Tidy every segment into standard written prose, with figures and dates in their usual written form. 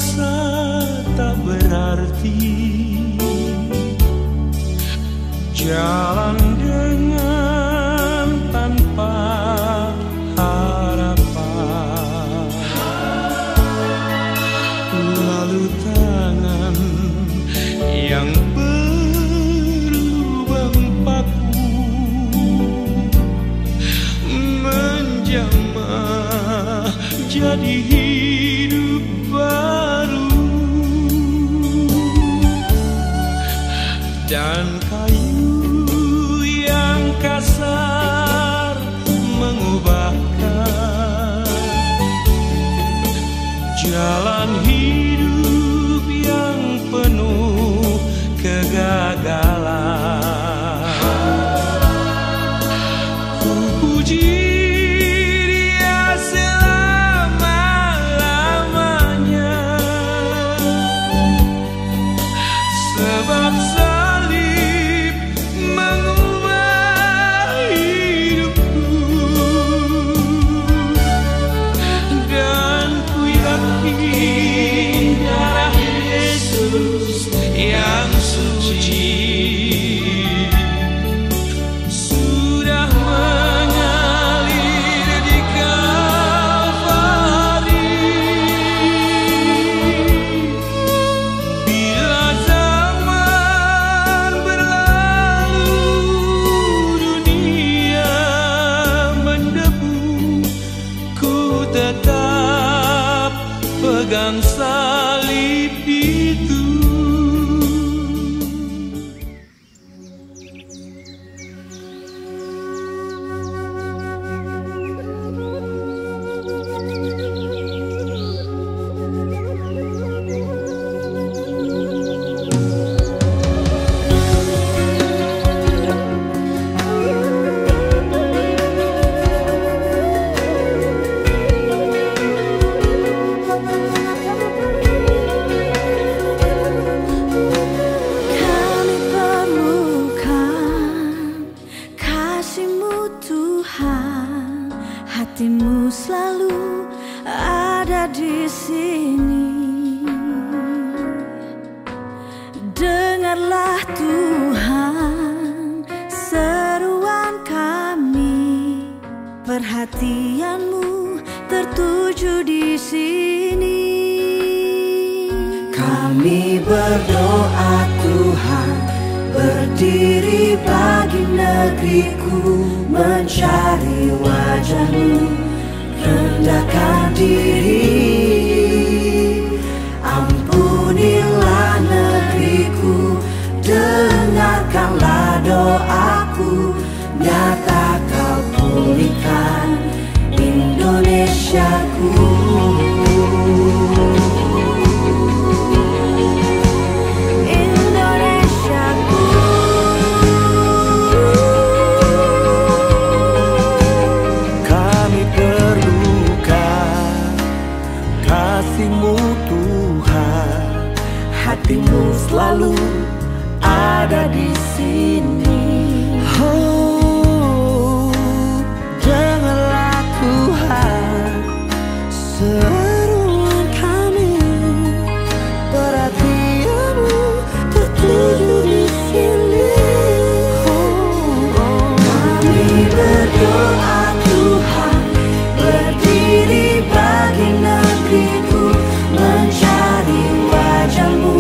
merasa tak berarti, jalan dengan tanpa harapan, lalu tangan yang berlubang paku menjamah jadi hidup baru, dan kayu yang kasar mengubahkan jalan hidup yang penuh kegagalan. Ku puji Dia selama-lamanya, sebab salib mengubah hidupku, dan ku yakin darah Yesus yang suci sudah mengalir di Kalvari. Bila zaman berlalu, dunia mendebu, ku tetap pegang salib itu. Kami perlukan kasih-Mu Tuhan, hati-Mu selalu ada di sini. Dengarlah Tuhan seruan kami, perhatian-Mu tertuju di sini. Kami berdoa Tuhan, berdiri bagi negeriku, mencari wajah-Mu, rendahkan diri. Ampunilah negeriku, dengarkanlah doaku, nyata Kau pulihkan Indonesiaku. Kami perlukan kasih-Mu Tuhan, hati-Mu selalu ada di sini. Oh, janganlah Tuhan seruan kami, perhatian-Mu tertuju di sini. Kami berdoa Tuhan, berdiri bagi negeriku, mencari wajah-Mu,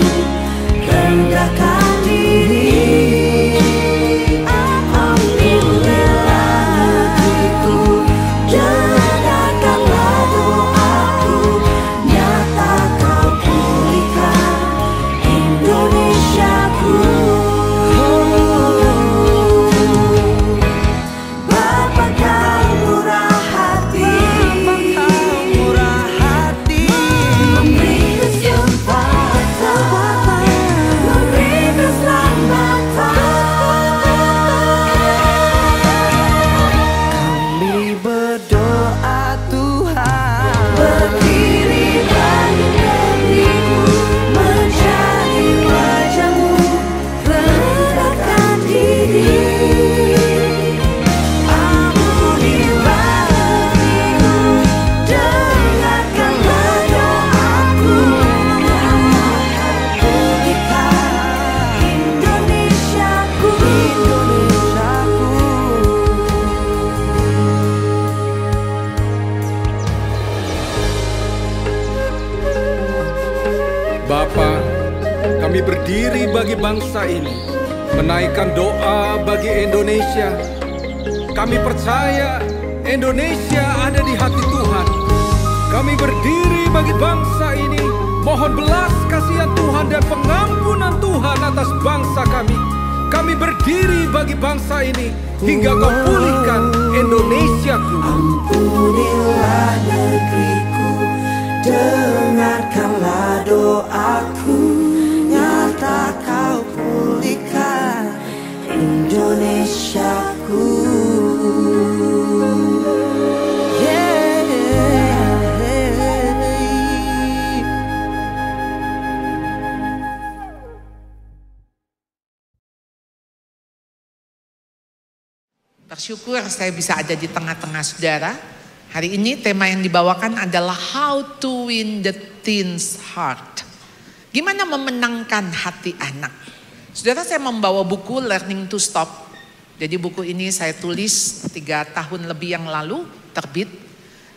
rendahkan diri. Ampunilah Bapa, kami berdiri bagi bangsa ini, menaikkan doa bagi Indonesia. Kami percaya Indonesia ada di hati Tuhan. Kami berdiri bagi bangsa ini, mohon belas kasihan Tuhan dan pengampunan Tuhan atas bangsa kami. Kami berdiri bagi bangsa ini hingga Kau pulihkan Indonesiaku. Ampunilah negeriku, dengarkanlah doaku, nyata Kau pulihkan Indonesiaku. Bersyukur saya bisa ada di tengah-tengah saudara. Hari ini tema yang dibawakan adalah How to Win the Teen's Heart. Gimana memenangkan hati anak. Saudara, saya membawa buku Learning to Stop. Jadi buku ini saya tulis 3 tahun lebih yang lalu, terbit.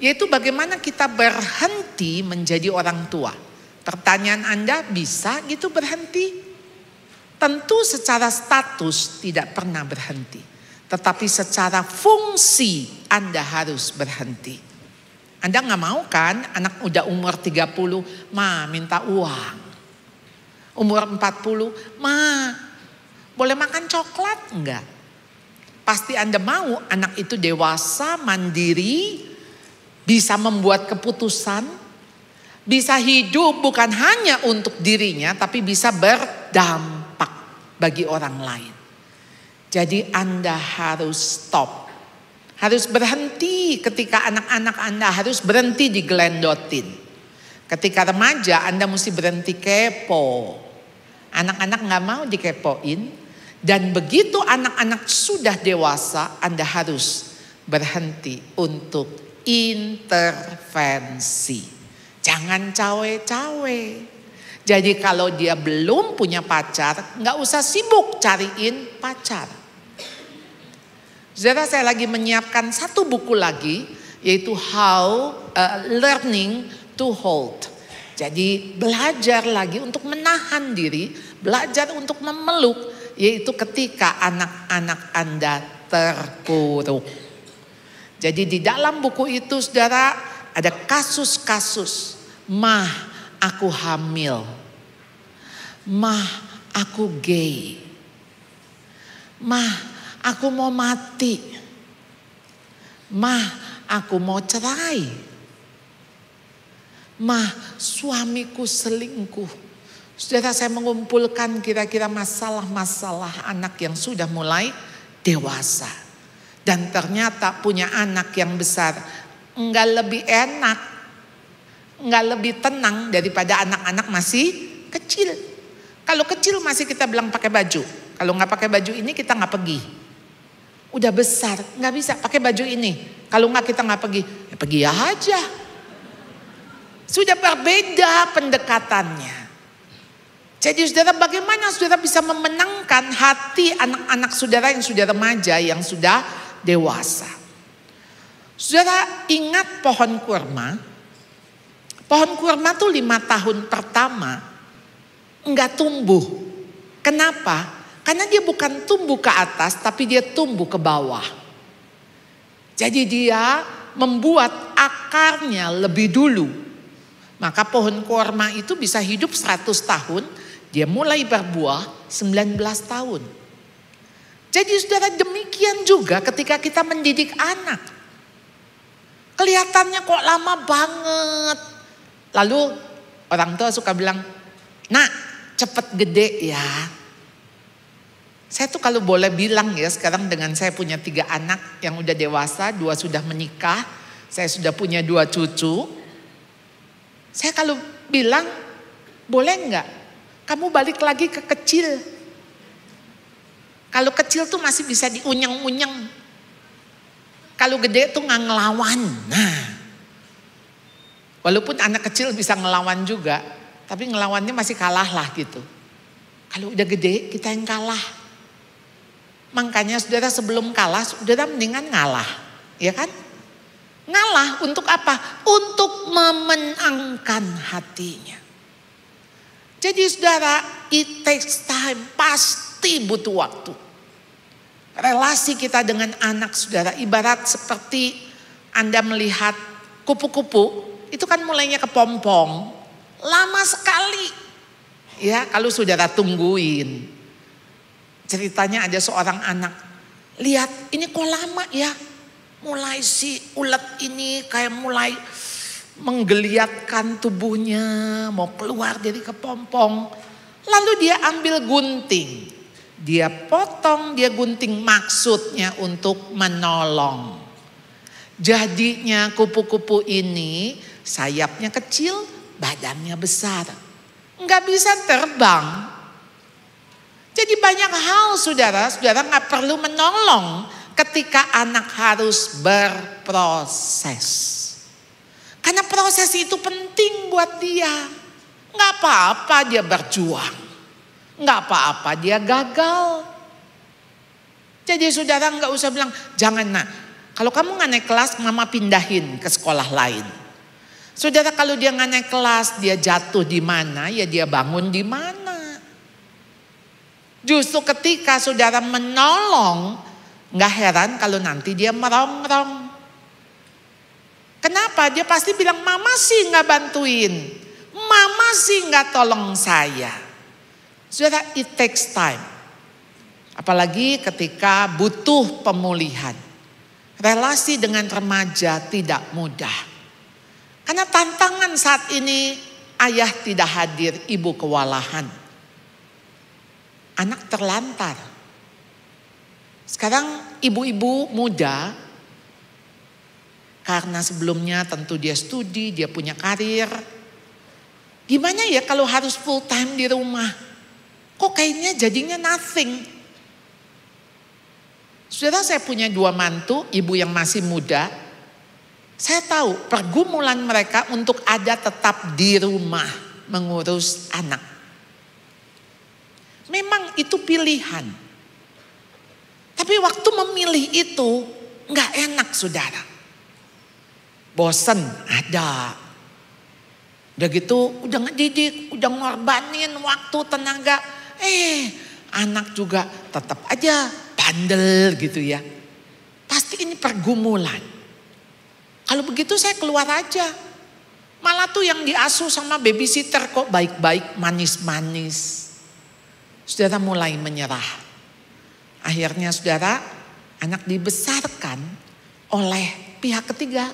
Yaitu bagaimana kita berhenti menjadi orang tua. Pertanyaan Anda, bisa gitu berhenti? Tentu secara status tidak pernah berhenti. Tetapi secara fungsi Anda harus berhenti. Anda nggak mau kan anak udah umur 30, ma minta uang. Umur 40, ma boleh makan coklat enggak? Pasti Anda mau anak itu dewasa, mandiri, bisa membuat keputusan, bisa hidup bukan hanya untuk dirinya tapi bisa berdampak bagi orang lain. Jadi Anda harus stop. Harus berhenti ketika anak-anak Anda harus berhenti digelendotin. Ketika remaja Anda mesti berhenti kepo. Anak-anak gak mau dikepoin. Dan begitu anak-anak sudah dewasa Anda harus berhenti untuk intervensi. Jangan cawe-cawe. Jadi kalau dia belum punya pacar gak usah sibuk cariin pacar. Saudara, saya lagi menyiapkan satu buku lagi, yaitu How Learning to Hold. Jadi belajar lagi untuk menahan diri, belajar untuk memeluk, yaitu ketika anak-anak Anda terpuruk. Jadi di dalam buku itu saudara ada kasus-kasus, mah aku hamil, mah aku gay, mah aku mau mati, mah aku mau cerai, mah suamiku selingkuh. Saudara, saya mengumpulkan kira-kira masalah-masalah anak yang sudah mulai dewasa. Dan ternyata punya anak yang besar enggak lebih enak, enggak lebih tenang daripada anak-anak masih kecil. Kalau kecil masih kita bilang pakai baju. Kalau nggak pakai baju ini kita nggak pergi. Udah besar, nggak bisa pakai baju ini. Kalau nggak kita nggak pergi, ya pergi aja. Sudah berbeda pendekatannya. Jadi saudara, bagaimana saudara bisa memenangkan hati anak-anak saudara yang sudah remaja, yang sudah dewasa? Saudara ingat pohon kurma? Pohon kurma tuh 5 tahun pertama nggak tumbuh. Kenapa? Karena dia bukan tumbuh ke atas, tapi dia tumbuh ke bawah. Jadi dia membuat akarnya lebih dulu. Maka pohon kurma itu bisa hidup 100 tahun, dia mulai berbuah 19 tahun. Jadi saudara, demikian juga ketika kita mendidik anak. Kelihatannya kok lama banget. Lalu orang tua suka bilang, nak cepet gede ya. Saya tuh kalau boleh bilang ya, sekarang dengan saya punya 3 anak yang udah dewasa, 2 sudah menikah, saya sudah punya 2 cucu. Saya kalau bilang, boleh nggak kamu balik lagi ke kecil? Kalau kecil tuh masih bisa diunyeng-unyeng. Kalau gede tuh nggak ngelawan. Nah, walaupun anak kecil bisa ngelawan juga, tapi ngelawannya masih kalah lah gitu. Kalau udah gede kita yang kalah. Makanya saudara, sebelum kalah, saudara mendingan ngalah, ya kan? Ngalah untuk apa? Untuk memenangkan hatinya. Jadi saudara, it takes time, pasti butuh waktu. Relasi kita dengan anak saudara ibarat seperti Anda melihat kupu-kupu, itu kan mulainya kepompong, lama sekali. Ya, kalau saudara tungguin. Ceritanya ada seorang anak, lihat ini kok lama ya. Mulai si ulet ini kayak mulai menggeliatkan tubuhnya, mau keluar dari kepompong. Lalu dia ambil gunting, dia potong, dia gunting, maksudnya untuk menolong. Jadinya kupu-kupu ini sayapnya kecil, badannya besar, nggak bisa terbang. Jadi banyak hal saudara nggak perlu menolong ketika anak harus berproses. Karena proses itu penting buat dia. Nggak apa-apa dia berjuang. Nggak apa-apa dia gagal. Jadi saudara nggak usah bilang, jangan nak. Kalau kamu nggak naik kelas, mama pindahin ke sekolah lain. Saudara kalau dia nggak naik kelas, dia jatuh di mana, ya dia bangun di mana. Justru ketika saudara menolong, nggak heran kalau nanti dia merongrong. Kenapa? Dia pasti bilang, mama sih nggak bantuin, mama sih nggak tolong saya. Saudara, it takes time. Apalagi ketika butuh pemulihan. Relasi dengan remaja tidak mudah. Karena tantangan saat ini, ayah tidak hadir, ibu kewalahan. Anak terlantar. Sekarang ibu-ibu muda, karena sebelumnya tentu dia studi, dia punya karir. Gimana ya kalau harus full time di rumah? Kok kayaknya jadinya nothing. Saudara, saya punya 2 mantu, ibu yang masih muda. Saya tahu pergumulan mereka untuk ada tetap di rumah mengurus anak. Memang itu pilihan. Tapi waktu memilih itu nggak enak saudara. Bosen ada. Udah gitu udah ngedidik, udah ngorbanin waktu, tenaga. Anak juga tetap aja bandel gitu ya. Pasti ini pergumulan. Kalau begitu saya keluar aja. Malah tuh yang diasuh sama babysitter kok baik-baik, manis-manis. Saudara mulai menyerah. Akhirnya saudara, anak dibesarkan oleh pihak ketiga.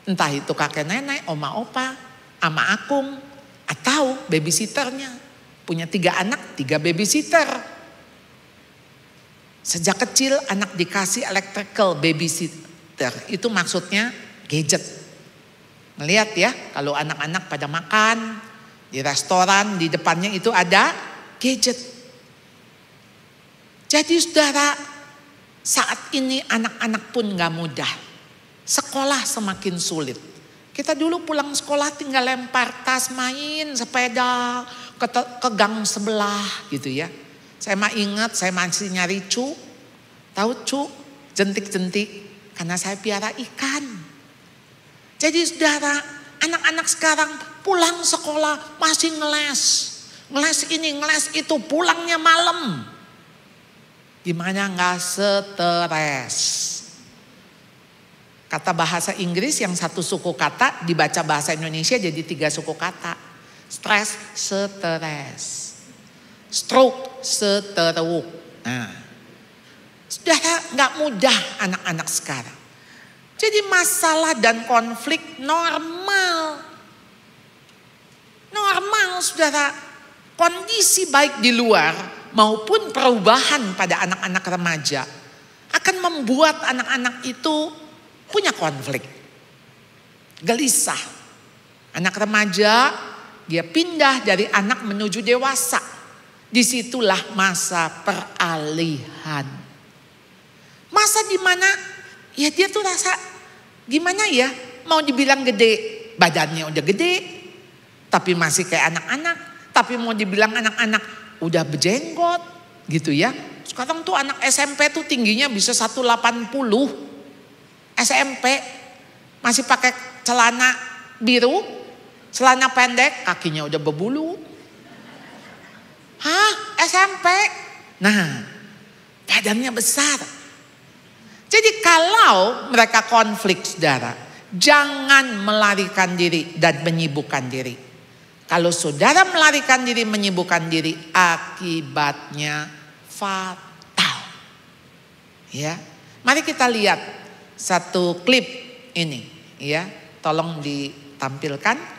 Entah itu kakek nenek, oma opa, ama akung, atau babysitternya. Punya 3 anak, 3 babysitter. Sejak kecil anak dikasih electrical babysitter. Itu maksudnya gadget. Melihat ya, kalau anak-anak pada makan di restoran, di depannya itu ada gadget. Jadi saudara, saat ini anak-anak pun gak mudah. Sekolah semakin sulit. Kita dulu pulang sekolah tinggal lempar tas, main sepeda ke gang sebelah gitu ya. Saya mah ingat, saya masih nyari cu. Tahu cu? Jentik-jentik. Karena saya piara ikan. Jadi saudara, anak-anak sekarang pulang sekolah masih ngeles. Ngeles ini, ngeles itu, pulangnya malam. Gimana nggak stres? Kata bahasa Inggris yang 1 suku kata dibaca bahasa Indonesia jadi 3 suku kata. Stres, stres. Stroke, seteruk. Nah, saudara nggak mudah anak-anak sekarang. Jadi masalah dan konflik normal. Normal saudara. Kondisi baik di luar maupun perubahan pada anak-anak remaja akan membuat anak-anak itu punya konflik. Gelisah. Anak remaja dia pindah dari anak menuju dewasa. Disitulah masa peralihan. Masa dimana ya dia tuh rasa gimana ya, mau dibilang gede, badannya udah gede, tapi masih kayak anak-anak. Tapi mau dibilang anak-anak udah berjenggot gitu ya. Sekarang tuh anak SMP tuh tingginya bisa 180. SMP masih pakai celana biru, celana pendek, kakinya udah berbulu. SMP. Nah, badannya besar. Jadi kalau mereka konflik saudara, jangan melarikan diri dan menyibukkan diri. Kalau saudara melarikan diri, menyibukkan diri, akibatnya fatal. Ya, mari kita lihat satu klip ini. Ya, tolong ditampilkan.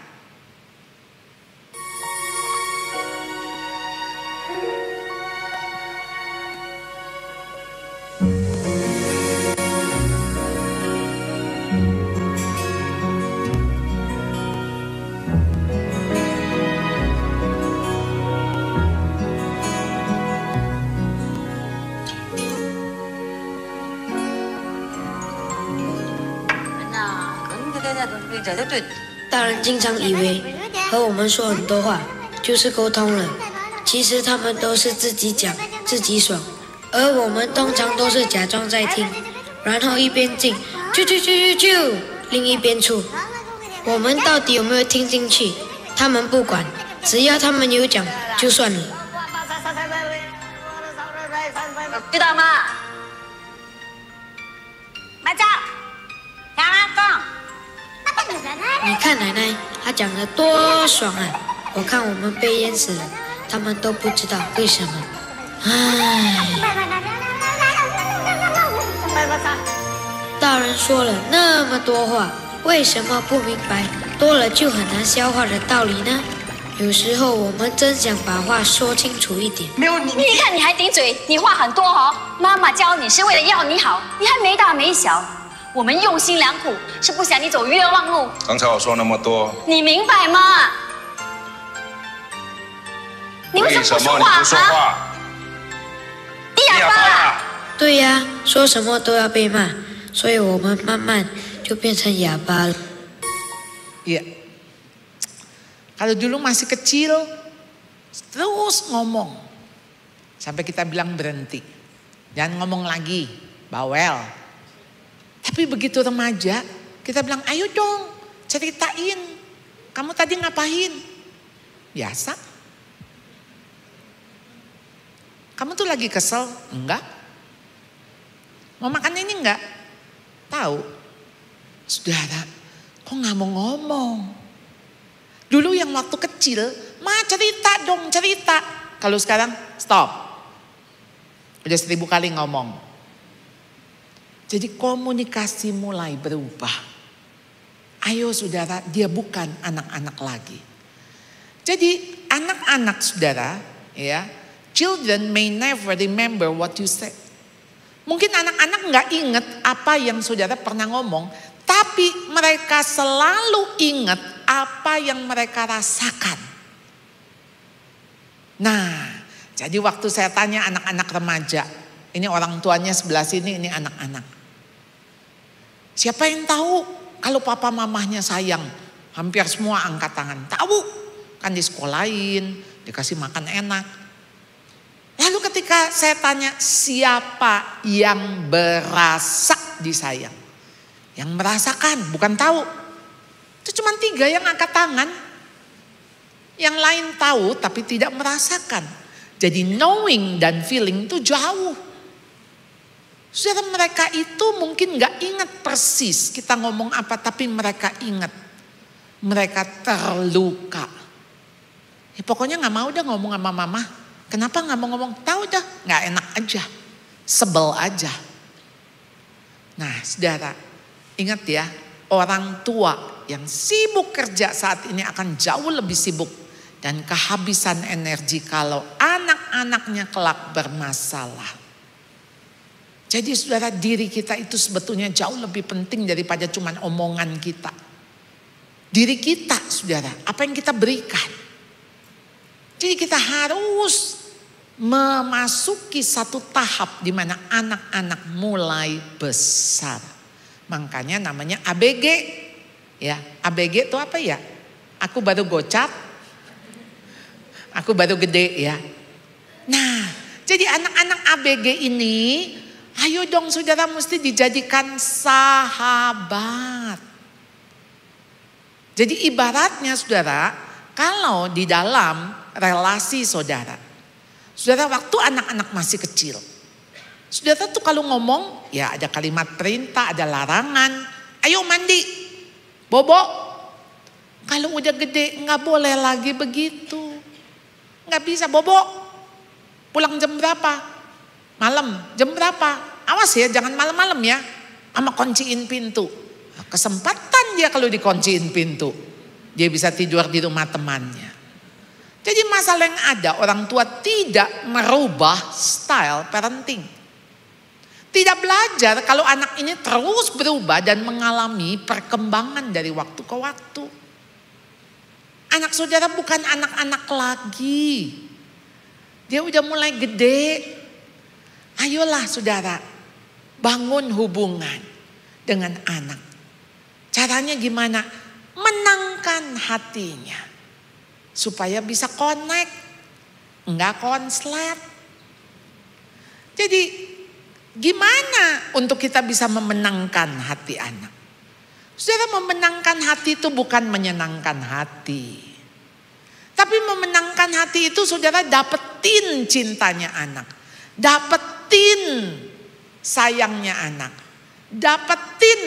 大人经常以为和我们说很多话就是沟通了，其实他们都是自己讲自己爽，而我们通常都是假装在听，然后一边进啾，另一边出。我们到底有没有听进去？他们不管，只要他们有讲就算了。知道吗？马甲，听我讲。你看奶奶，她讲得多爽啊！我看我们被淹死了，他们都不知道为什么。唉，大人说了那么多话，为什么不明白多了就很难消化的道理呢？有时候我们真想把话说清楚一点。没有你看你还顶嘴，你话很多哦。妈妈教你是为了要你好，你还没大没小。我们用心良苦，是不想你走冤枉路。刚才我说那么多，你明白吗？你为什么不说你话不说话？你哑巴！对呀，说什么都要被骂，所以我们慢慢就变成哑巴了。 Iya. Kalau dulu masih kecil, terus ngomong. Sampai kita bilang berhenti. Jangan ngomong lagi, bawel. Tapi begitu remaja, kita bilang ayo dong ceritain. Kamu tadi ngapain? Biasa. Kamu tuh lagi kesel? Enggak. Mau makan ini enggak? Tahu. Saudara, kok nggak mau ngomong? Dulu yang waktu kecil, ma cerita dong cerita. Kalau sekarang stop. Udah 1000 kali ngomong. Jadi komunikasi mulai berubah. Ayo saudara, dia bukan anak-anak lagi. Jadi anak-anak saudara, ya, children may never remember what you said. Mungkin anak-anak nggak ingat apa yang saudara pernah ngomong, tapi mereka selalu ingat apa yang mereka rasakan. Nah, jadi waktu saya tanya anak-anak remaja, ini orang tuanya sebelah sini, ini anak-anak. Siapa yang tahu kalau papa mamahnya sayang? Hampir semua angkat tangan. Tahu, kan disekolahin, dikasih makan enak. Lalu ketika saya tanya siapa yang berasa disayang? Yang merasakan, bukan tahu. Itu cuma 3 yang angkat tangan. Yang lain tahu tapi tidak merasakan. Jadi knowing dan feeling itu jauh. Saudara, mereka itu mungkin gak ingat persis kita ngomong apa, tapi mereka ingat. Mereka terluka. Ya, pokoknya gak mau dah ngomong sama mama. Kenapa gak mau ngomong? Tahu dah, gak enak aja. Sebel aja. Nah saudara, ingat ya, orang tua yang sibuk kerja saat ini akan jauh lebih sibuk dan kehabisan energi kalau anak-anaknya kelak bermasalah. Jadi saudara, diri kita itu sebetulnya jauh lebih penting daripada cuman omongan kita. Diri kita saudara, apa yang kita berikan. Jadi kita harus memasuki satu tahap di mana anak-anak mulai besar. Makanya namanya ABG. Ya, ABG itu apa ya? Aku baru gocap, aku baru gede ya. Nah, jadi anak-anak ABG ini, ayo dong saudara, mesti dijadikan sahabat. Jadi ibaratnya saudara, kalau di dalam relasi saudara, Saudara, waktu anak-anak masih kecil, saudara tuh kalau ngomong, ya ada kalimat perintah, ada larangan. Ayo mandi, bobo. Kalau udah gede nggak boleh lagi begitu. Nggak bisa, bobo. Pulang jam berapa? Malam, jam berapa? Awas ya, jangan malam-malam ya. Sama kunciin pintu. Nah, kesempatan dia kalau dikunciin pintu, dia bisa tidur di rumah temannya. Jadi masalah yang ada, orang tua tidak merubah style parenting. Tidak belajar kalau anak ini terus berubah dan mengalami perkembangan dari waktu ke waktu. Anak saudara bukan anak-anak lagi. Dia udah mulai gede. Ayolah saudara, bangun hubungan dengan anak. Caranya gimana? Menangkan hatinya. Supaya bisa connect, enggak konslet. Jadi gimana untuk kita bisa memenangkan hati anak? Saudara, memenangkan hati itu bukan menyenangkan hati. Tapi memenangkan hati itu saudara dapetin cintanya anak. Dapetin sayangnya anak. Dapetin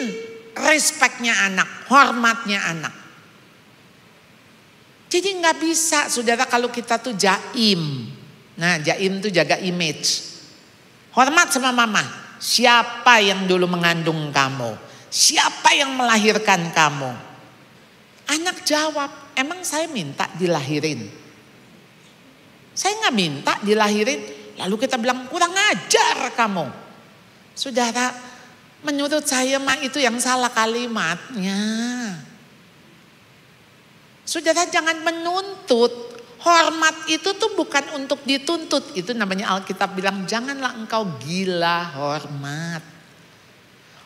respectnya anak, hormatnya anak. Jadi nggak bisa saudara kalau kita tuh jaim. Nah, jaim tuh jaga image. Hormat sama mama. Siapa yang dulu mengandung kamu? Siapa yang melahirkan kamu? Anak jawab, emang saya minta dilahirin? Saya nggak minta dilahirin. Lalu kita bilang kurang ajar kamu. Saudara, menurut saya mah itu yang salah kalimatnya. Saudara, jangan menuntut. Hormat itu tuh bukan untuk dituntut. Itu namanya Alkitab bilang janganlah engkau gila hormat.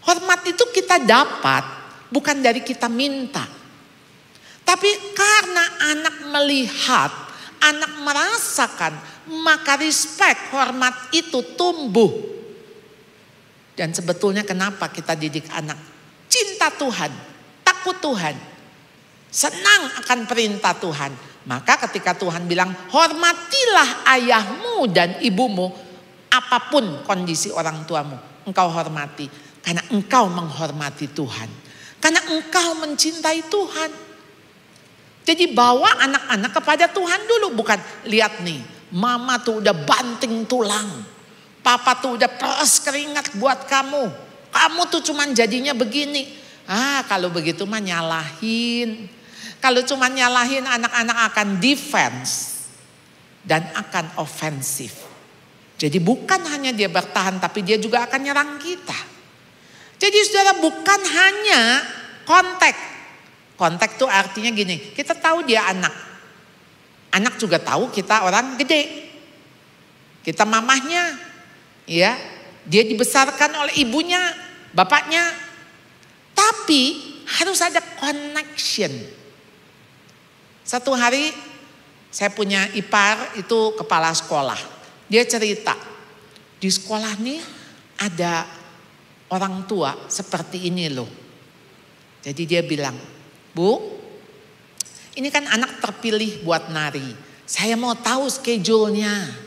Hormat itu kita dapat bukan dari kita minta. Tapi karena anak melihat, anak merasakan, maka respect, hormat itu tumbuh. Dan sebetulnya kenapa kita didik anak? Cinta Tuhan, takut Tuhan. Senang akan perintah Tuhan. Maka ketika Tuhan bilang hormatilah ayahmu dan ibumu. Apapun kondisi orang tuamu, engkau hormati. Karena engkau menghormati Tuhan. Karena engkau mencintai Tuhan. Jadi bawa anak-anak kepada Tuhan dulu. Bukan lihat nih, mama tuh udah banting tulang. Papa tuh udah peres keringat buat kamu. Kamu tuh cuman jadinya begini. Kalau begitu mah nyalahin. Kalau cuma nyalahin, anak-anak akan defense dan akan ofensif. Jadi bukan hanya dia bertahan, tapi dia juga akan nyerang kita. Jadi saudara, bukan hanya kontak. Kontak itu artinya gini, kita tahu dia anak. Anak juga tahu kita orang gede. Kita mamahnya, ya, dia dibesarkan oleh ibunya, bapaknya. Tapi harus ada connection. Satu hari saya punya ipar itu kepala sekolah. Dia cerita, di sekolah nih ada orang tua seperti ini loh. Jadi dia bilang, Bu, ini kan anak terpilih buat nari. Saya mau tahu schedule-nya.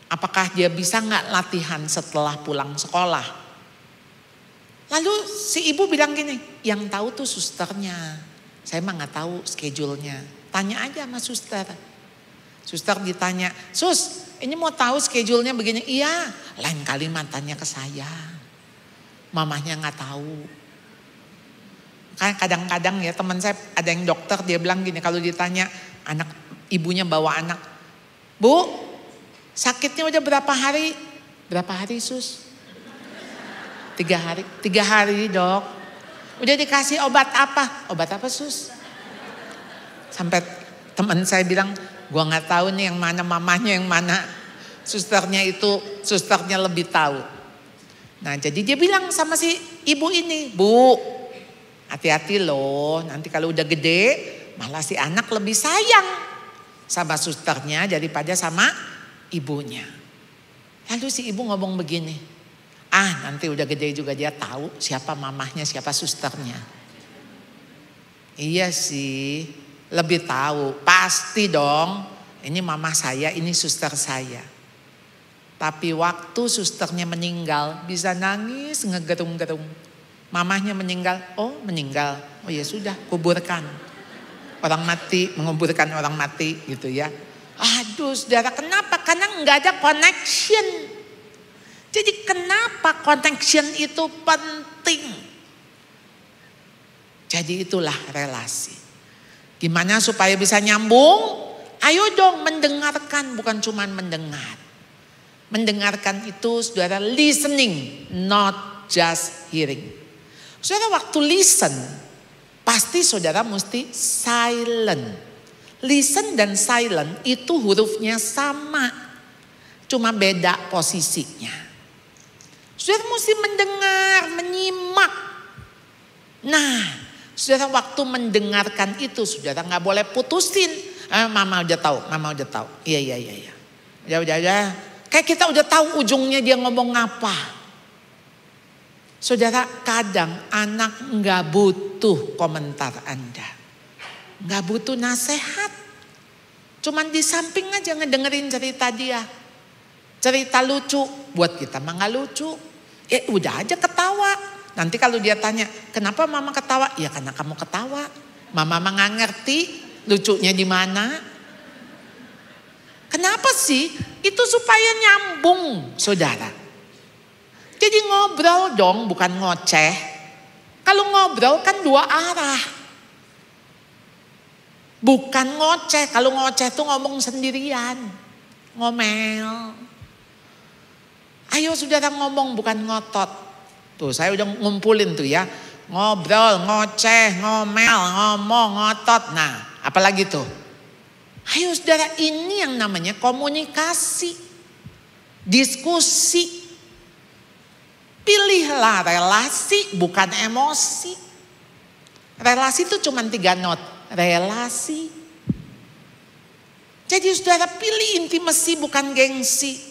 Apakah dia bisa nggak latihan setelah pulang sekolah? Lalu si ibu bilang gini, yang tahu tuh susternya. Saya mah nggak tahu schedule-nya. Tanya aja sama suster. Suster ditanya, Sus, ini mau tahu schedule-nya begini? Iya, lain kali tanya ke saya. Mamahnya nggak tahu. Kan kadang-kadang ya teman saya ada yang dokter, dia bilang gini, kalau ditanya anak ibunya bawa anak, Bu, sakitnya udah berapa hari? Berapa hari Sus? 3 hari. 3 hari dok. Udah dikasih obat apa? Obat apa Sus? Sampai teman saya bilang, gua nggak tahu nih yang mana mamahnya, yang mana susternya itu, susternya lebih tahu. Nah jadi dia bilang sama si ibu ini, Bu, hati-hati loh, nanti kalau udah gede malah si anak lebih sayang sama susternya daripada sama ibunya. Lalu si ibu ngomong begini, nanti udah gede juga dia tahu siapa mamahnya, siapa susternya. Iya sih, lebih tahu, pasti dong. Ini mama saya, ini suster saya. Tapi waktu susternya meninggal, bisa nangis ngegerung-gerung. Mamahnya meninggal, oh meninggal. Oh ya sudah, kuburkan. Orang mati, menguburkan orang mati gitu ya. Aduh saudara, kenapa? Karena nggak ada connection. Jadi kenapa connection itu penting? Jadi itulah relasi. Gimana supaya bisa nyambung? Ayo dong mendengarkan, bukan cuma mendengar. Mendengarkan itu saudara listening, not just hearing. Saudara waktu listen, pasti saudara mesti silent. Listen dan silent itu hurufnya sama, cuma beda posisinya. Saudara mesti mendengar, menyimak. Nah, saudara waktu mendengarkan itu saudara nggak boleh putusin. Mama udah tahu, mama udah tahu. Iya. Udah. Kayak kita udah tahu ujungnya dia ngomong apa. Saudara, kadang anak nggak butuh komentar Anda. Nggak butuh nasihat. Cuman di samping aja ngedengerin cerita dia. Cerita lucu, buat kita mah nggak lucu. Udah aja ketawa. Nanti kalau dia tanya, kenapa mama ketawa? Ya karena kamu ketawa. Mama mah nggak ngerti lucunya di mana. Kenapa sih? Itu supaya nyambung, saudara. Jadi ngobrol dong, bukan ngoceh. Kalau ngobrol kan dua arah. Bukan ngoceh. Kalau ngoceh tuh ngomong sendirian. Ngomel. Ayo saudara ngomong, bukan ngotot. Tuh saya udah ngumpulin tuh ya. Ngobrol, ngoceh, ngomel, ngomong, ngotot. Nah, apalagi tuh? Ayo saudara, ini yang namanya komunikasi. Diskusi. Pilihlah relasi, bukan emosi. Relasi itu cuma 3 not. Relasi. Jadi saudara pilih intimasi, bukan gengsi.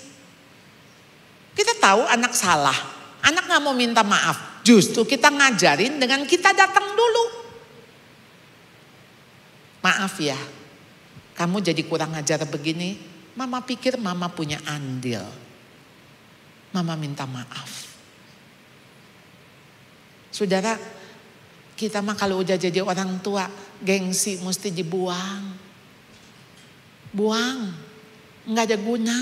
Kita tahu anak salah. Anak gak mau minta maaf. Justru kita ngajarin dengan kita datang dulu. Maaf ya. Kamu jadi kurang ajar begini, mama pikir mama punya andil. Mama minta maaf. Saudara, kita mah kalau udah jadi orang tua, gengsi mesti dibuang. Buang, nggak ada guna.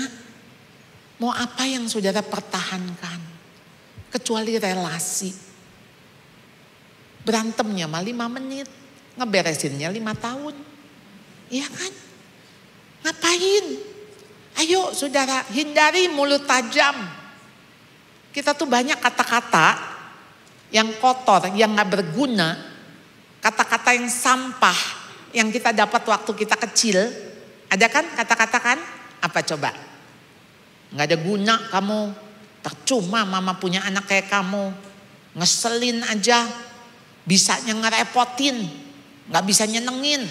Mau apa yang saudara pertahankan? Kecuali relasi. Berantemnya mah 5 menit, ngeberesinnya 5 tahun. Iya kan? Ngapain? Ayo saudara, hindari mulut tajam. Kita tuh banyak kata-kata yang kotor, yang gak berguna. Kata-kata yang sampah yang kita dapat waktu kita kecil. Ada kan kata-kata kan? Apa coba? Gak ada guna kamu. Percuma mama punya anak kayak kamu. Ngeselin aja. Bisanya ngerepotin. Gak bisa nyenengin.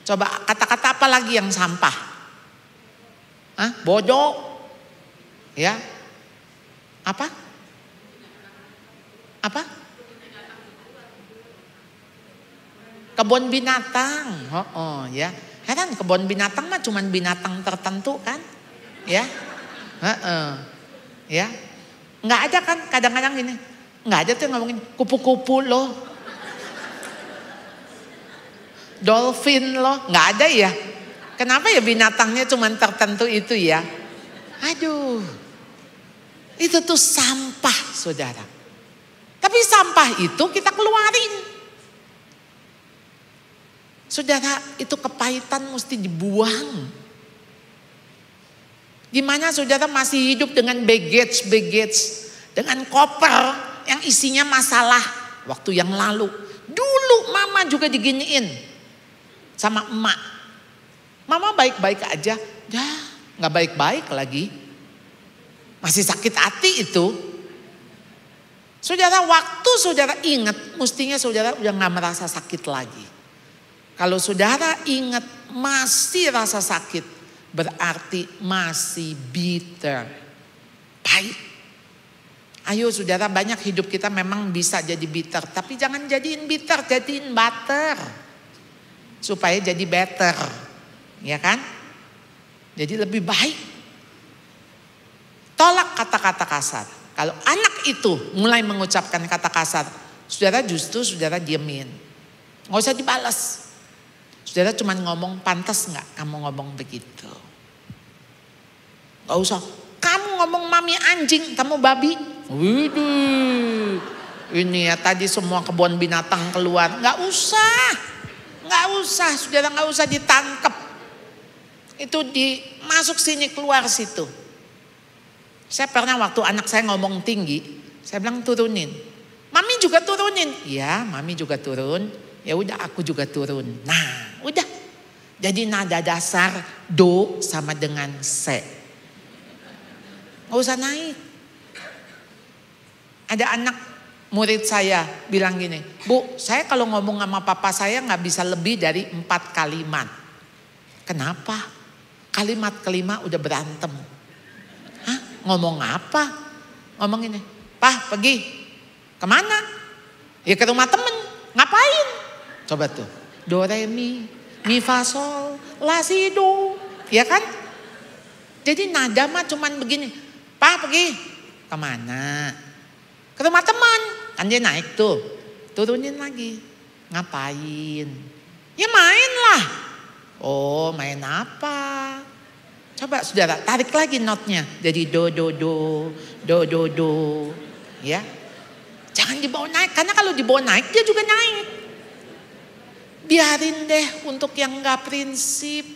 Coba kata-kata apa lagi yang sampah? Bodoh, ya? Apa? Kebun binatang, ya. Heran kebun binatang mah cuman binatang tertentu kan, ya? Ya, nggak ada kan kadang-kadang gini, nggak ada tuh ngomongin kupu-kupu loh, dolphin loh, nggak ada ya. Kenapa ya binatangnya cuma tertentu itu ya? Aduh, itu tuh sampah saudara. Tapi sampah itu kita keluarin. Saudara, itu kepahitan mesti dibuang. Gimana saudara masih hidup dengan baggage, dengan koper yang isinya masalah waktu yang lalu. Dulu mama juga diginiin sama emak. Mama baik-baik aja, dah nggak baik-baik lagi, masih sakit hati itu. Saudara, waktu saudara ingat, mestinya saudara udah nggak merasa sakit lagi. Kalau saudara ingat masih rasa sakit, berarti masih bitter, pahit. Ayo saudara, banyak hidup kita memang bisa jadi bitter, tapi jangan jadiin bitter, jadiin butter, supaya jadi better. Ya kan? Jadi lebih baik tolak kata-kata kasar. Kalau anak itu mulai mengucapkan kata kasar, saudara justru saudara diemin. Nggak usah dibalas. Saudara cuma ngomong, pantas nggak kamu ngomong begitu? Nggak usah. Kamu ngomong mami anjing, kamu babi. Widih, ini ya tadi semua kebun binatang keluar. Nggak usah, saudara nggak usah ditangkap. Itu masuk sini keluar situ. Saya pernah waktu anak saya ngomong tinggi, saya bilang turunin. Mami juga turunin. Ya, mami juga turun. Ya udah, aku juga turun. Nah, udah. Jadi nada dasar do sama dengan se. Nggak usah naik. Ada anak murid saya bilang gini, Bu, saya kalau ngomong sama papa saya nggak bisa lebih dari 4 kalimat. Kenapa? Kalimat kelima udah berantem. Hah? Ngomong apa? Ngomong ini, Pak pergi. Kemana? Ya ke rumah temen. Ngapain? Coba tuh. Do, re, mi, fa, sol, la, si, do. Ya kan? Jadi nada mah cuman begini. Pak pergi. Kemana? Ke rumah teman. Kan dia naik tuh. Turunin lagi. Ngapain? Ya main lah. Oh, main apa? Coba saudara tarik lagi notnya. Jadi do. Ya. Jangan dibawa naik. Karena kalau dibawa naik dia juga naik. Biarin deh untuk yang gak prinsip.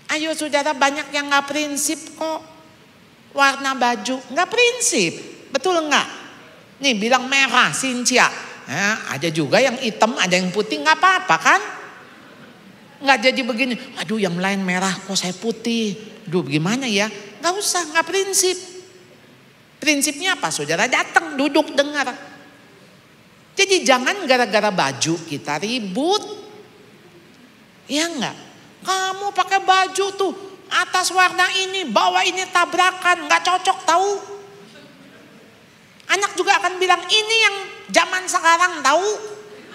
Ayo saudara, banyak yang gak prinsip kok. Warna baju gak prinsip. Betul gak? Nih bilang merah, Cynthia. Nah, ada juga yang hitam, ada yang putih, gak apa-apa kan? Nggak jadi begini, aduh yang lain merah kok saya putih. Duh gimana ya, nggak usah, nggak prinsip. Prinsipnya apa? Saudara datang, duduk, dengar. Jadi jangan gara-gara baju kita ribut. Ya enggak? Kamu pakai baju tuh, atas warna ini, bawah ini tabrakan, nggak cocok tahu. Anak juga akan bilang, ini yang zaman sekarang tahu.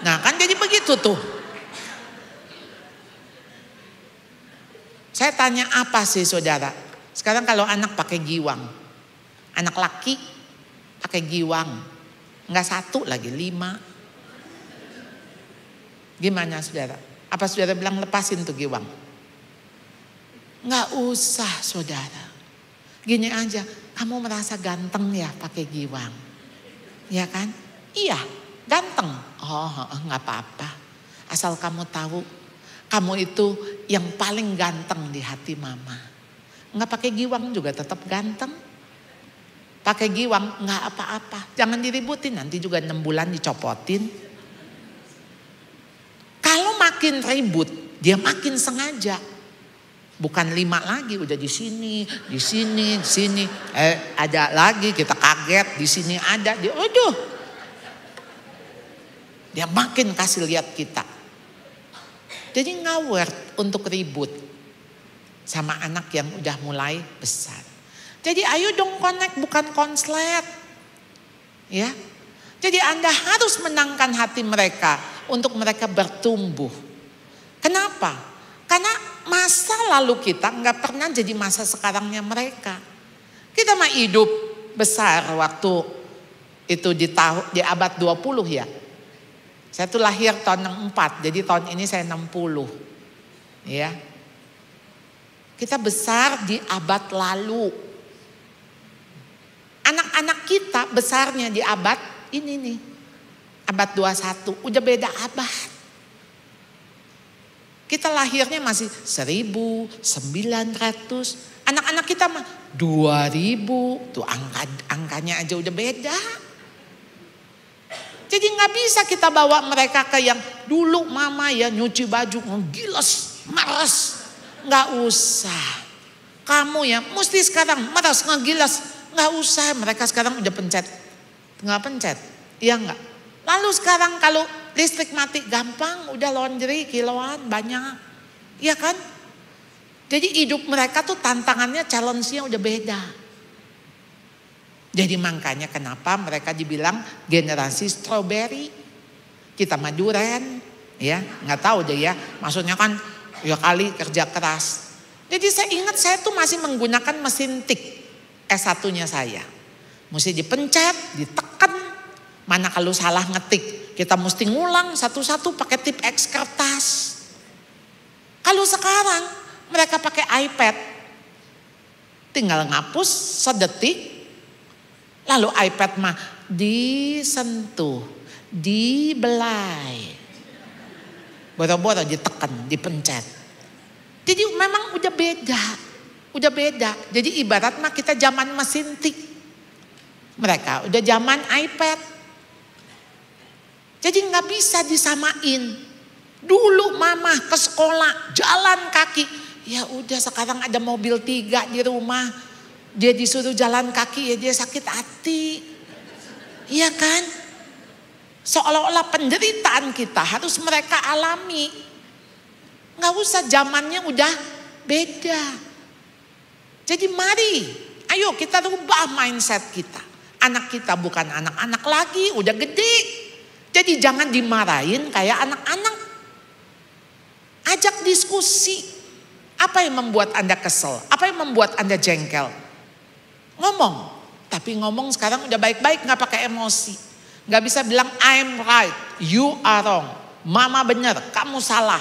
Nah kan jadi begitu tuh. Saya tanya apa sih saudara? Sekarang kalau anak pakai giwang. Anak laki pakai giwang. Enggak 1 lagi, 5. Gimana saudara? Apa saudara bilang lepasin tuh giwang? Enggak usah saudara. Gini aja, kamu merasa ganteng ya pakai giwang? Ya kan? Iya, ganteng. Oh, enggak apa-apa. Asal kamu tahu, kamu itu yang paling ganteng di hati mama. Nggak pakai giwang juga tetap ganteng. Pakai giwang nggak apa-apa. Jangan diributin, nanti juga 6 bulan dicopotin. Kalau makin ribut, dia makin sengaja. Bukan 5 lagi, udah di sini, di sini, di sini. Ada lagi, kita kaget, di sini ada. Dia makin kasih lihat kita. Jadi nggak worth untuk ribut sama anak yang udah mulai besar. Jadi ayo dong connect, bukan konslet. Ya. Jadi Anda harus menangkan hati mereka untuk mereka bertumbuh. Kenapa? Karena masa lalu kita nggak pernah jadi masa sekarangnya mereka. Kita mah hidup besar waktu itu di abad 20 ya. Saya tuh lahir tahun 64, jadi tahun ini saya 60. Ya. Kita besar di abad lalu. Anak-anak kita besarnya di abad ini nih. Abad 21, udah beda abad. Kita lahirnya masih 1900. Anak-anak kita mah 2000. Tuh angkanya aja udah beda. Jadi nggak bisa kita bawa mereka ke yang dulu mama ya nyuci baju ngegiles, meres. Nggak usah. Kamu ya mesti sekarang meres, ngegiles. Nggak usah, mereka sekarang udah pencet. Nggak pencet, iya nggak? Lalu sekarang kalau listrik mati gampang, udah laundry kiloan banyak. Iya kan? Jadi hidup mereka tuh tantangannya, challenge-nya udah beda. Jadi makanya kenapa mereka dibilang generasi strawberry. Kita mah durian, ya nggak tahu deh ya. Maksudnya kan ya kali kerja keras. Jadi saya ingat saya tuh masih menggunakan mesin tik S1-nya saya. Mesti dipencet, ditekan. Mana kalau salah ngetik, kita mesti ngulang satu-satu pakai tip X kertas. Kalau sekarang mereka pakai iPad, tinggal ngapus sedetik, lalu iPad mah disentuh, dibelai, boro-boro ditekan, dipencet. Jadi memang udah beda. Jadi ibarat mah kita zaman mesin tik, mereka udah zaman iPad. Jadi nggak bisa disamain. Dulu mama ke sekolah jalan kaki, ya udah sekarang ada mobil 3 di rumah, dia disuruh jalan kaki ya dia sakit hati, iya kan? Seolah-olah penderitaan kita harus mereka alami. Nggak usah, zamannya udah beda. Jadi mari, ayo kita rubah mindset kita. Anak kita bukan anak-anak lagi, udah gede. Jadi jangan dimarahin kayak anak-anak. Ajak diskusi. Apa yang membuat Anda kesel? Apa yang membuat Anda jengkel? Ngomong. Tapi ngomong sekarang udah baik-baik, gak pakai emosi. Gak bisa bilang I'm right, you are wrong. Mama benar, kamu salah.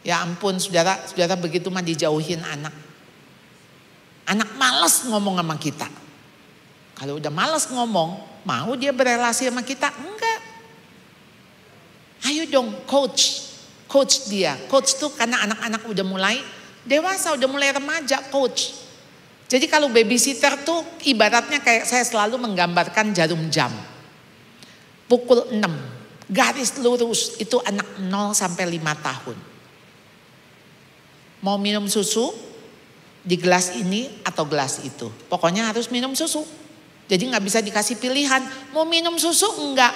Ya ampun saudara begitu mah dijauhin anak. Anak malas ngomong sama kita. Kalau udah malas ngomong, mau dia berelasi sama kita? Enggak. Ayo dong coach dia. Coach tuh karena anak-anak udah mulai dewasa, udah mulai remaja, coach. Jadi kalau babysitter tuh ibaratnya kayak saya selalu menggambarkan jarum jam. Pukul 6, garis lurus itu anak 0 sampai 5 tahun. Mau minum susu di gelas ini atau gelas itu. Pokoknya harus minum susu. Jadi gak bisa dikasih pilihan, mau minum susu enggak,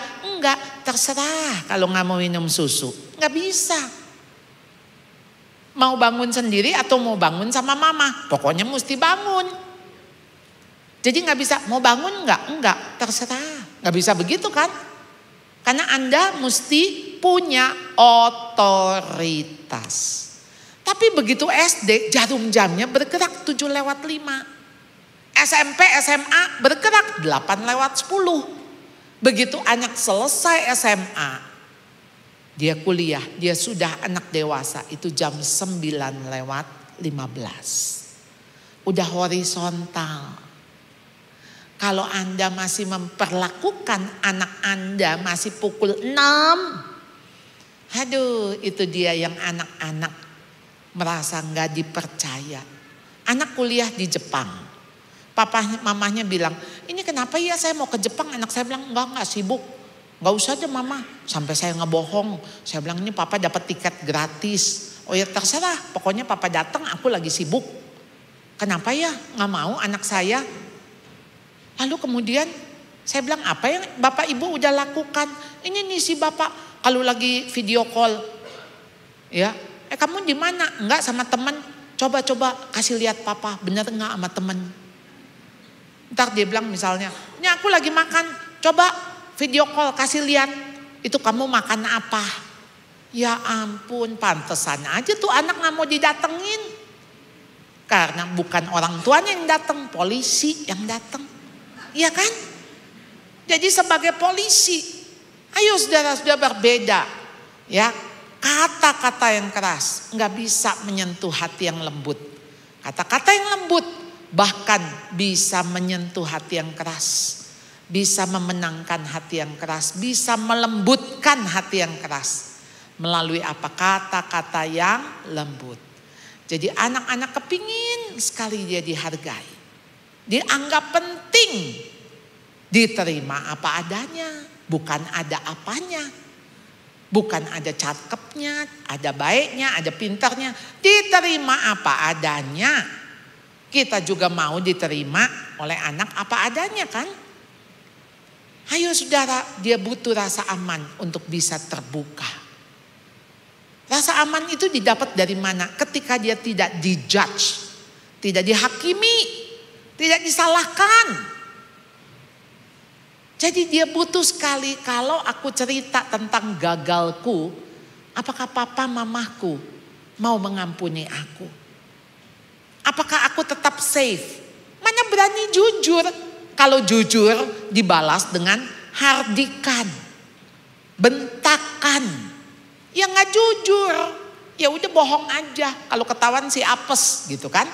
terserah kalau gak mau minum susu. Gak bisa. Mau bangun sendiri atau mau bangun sama mama, pokoknya mesti bangun. Jadi gak bisa, mau bangun enggak, terserah. Gak bisa begitu kan? Karena Anda mesti punya otoritas. Tapi begitu SD, jarum jamnya bergerak 7:05. SMP, SMA bergerak 8:10. Begitu anak selesai SMA, dia kuliah, dia sudah anak dewasa, itu jam 9:15. Udah horizontal. Kalau Anda masih memperlakukan anak Anda masih pukul 6, aduh itu dia yang anak-anak merasa gak dipercaya. Anak kuliah di Jepang. Mamahnya bilang, ini kenapa ya saya mau ke Jepang? Anak saya bilang, enggak sibuk. Enggak usah deh mama. Sampai saya ngebohong. Saya bilang, ini papa dapat tiket gratis. Oh ya terserah, pokoknya papa datang, aku lagi sibuk. Kenapa ya nggak mau anak saya? Lalu kemudian saya bilang, apa yang bapak ibu udah lakukan? Ini nih si bapak kalau lagi video call. Ya, kamu di mana? Enggak, sama teman. Coba kasih lihat papa, bener enggak sama teman? Ntar dia bilang misalnya, ini aku lagi makan, coba video call kasih lihat, itu kamu makan apa? Ya ampun, pantesan aja tuh anak gak mau didatengin. Karena bukan orang tuanya yang datang, polisi yang datang. Iya kan? Jadi sebagai polisi, ayo saudara-saudara berbeda. Ya, kata-kata yang keras gak bisa menyentuh hati yang lembut. Kata-kata yang lembut bahkan bisa menyentuh hati yang keras, bisa memenangkan hati yang keras, bisa melembutkan hati yang keras melalui apa? Kata-kata yang lembut. Jadi anak-anak kepingin sekali dia dihargai, dianggap penting, diterima apa adanya, bukan ada apanya, bukan ada cakepnya, ada baiknya, ada pintarnya, diterima apa adanya. Kita juga mau diterima oleh anak apa adanya kan? Ayo saudara, dia butuh rasa aman untuk bisa terbuka. Rasa aman itu didapat dari mana? Ketika dia tidak dijudge, tidak dihakimi, tidak disalahkan. Jadi dia butuh sekali kalau aku cerita tentang gagalku, apakah papa mamaku mau mengampuni aku? aku tetap safe. Mana berani jujur. Kalau jujur dibalas dengan hardikan, bentakan. Ya nggak jujur, ya udah bohong aja. Kalau ketahuan si apes gitu kan.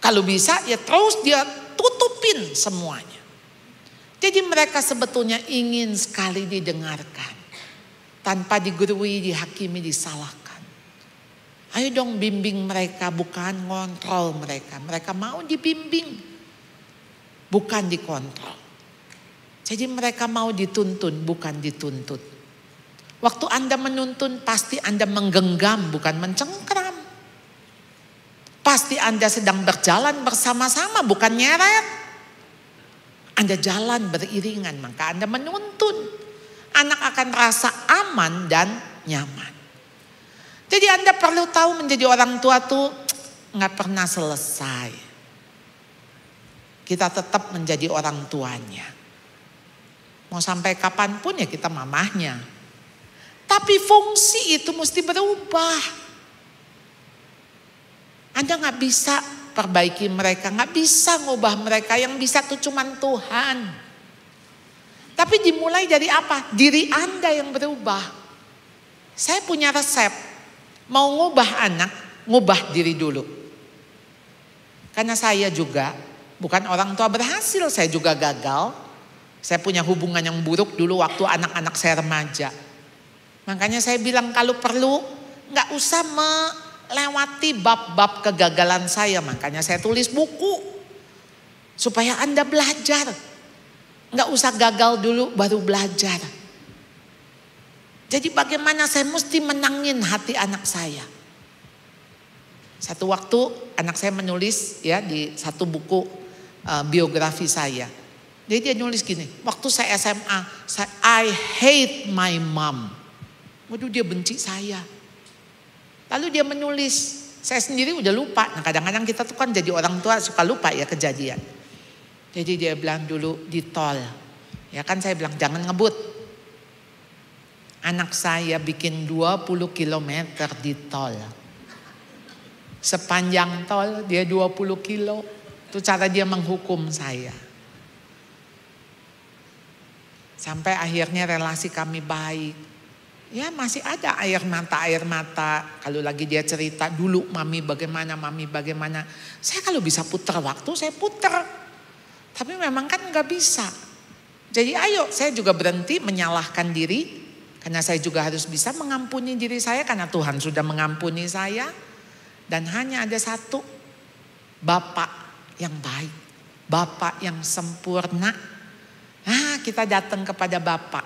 Kalau bisa ya terus dia tutupin semuanya. Jadi mereka sebetulnya ingin sekali didengarkan. Tanpa digurui, dihakimi, disalahkan. Ayo dong bimbing mereka, bukan ngontrol mereka. Mereka mau dibimbing, bukan dikontrol. Jadi mereka mau dituntun, bukan dituntut. Waktu Anda menuntun pasti Anda menggenggam, bukan mencengkram. Pasti Anda sedang berjalan bersama-sama, bukan nyeret. Anda jalan beriringan, maka Anda menuntun. Anak akan rasa aman dan nyaman. Jadi Anda perlu tahu menjadi orang tua tuh nggak pernah selesai. Kita tetap menjadi orang tuanya. Mau sampai kapanpun ya kita mamahnya. Tapi fungsi itu mesti berubah. Anda nggak bisa perbaiki mereka, nggak bisa ngubah mereka. Yang bisa tuh cuman Tuhan. Tapi dimulai dari apa? Diri Anda yang berubah. Saya punya resep. Mau ngubah anak, ngubah diri dulu. Karena saya juga bukan orang tua berhasil, saya juga gagal. Saya punya hubungan yang buruk dulu waktu anak-anak saya remaja. Makanya saya bilang kalau perlu nggak usah melewati bab-bab kegagalan saya. Makanya saya tulis buku. Supaya Anda belajar. Nggak usah gagal dulu baru belajar. Jadi bagaimana saya mesti menangin hati anak saya. Satu waktu anak saya menulis ya di satu buku biografi saya. Jadi dia nulis gini, waktu saya SMA, I hate my mom. Waduh dia benci saya. Lalu dia menulis, saya sendiri udah lupa. Nah kadang-kadang kita tuh kan jadi orang tua suka lupa ya kejadian. Jadi dia bilang dulu di tol. Ya kan saya bilang jangan ngebut. Anak saya bikin 20 km di tol. Sepanjang tol dia 20 kilo. Itu cara dia menghukum saya. Sampai akhirnya relasi kami baik. Ya masih ada air mata. Kalau lagi dia cerita dulu mami bagaimana. Saya kalau bisa putar waktu saya putar. Tapi memang kan nggak bisa. Jadi ayo saya juga berhenti menyalahkan diri. Karena saya juga harus bisa mengampuni diri saya. Karena Tuhan sudah mengampuni saya. Dan hanya ada satu. Bapak yang baik. Bapak yang sempurna. Nah kita datang kepada Bapak.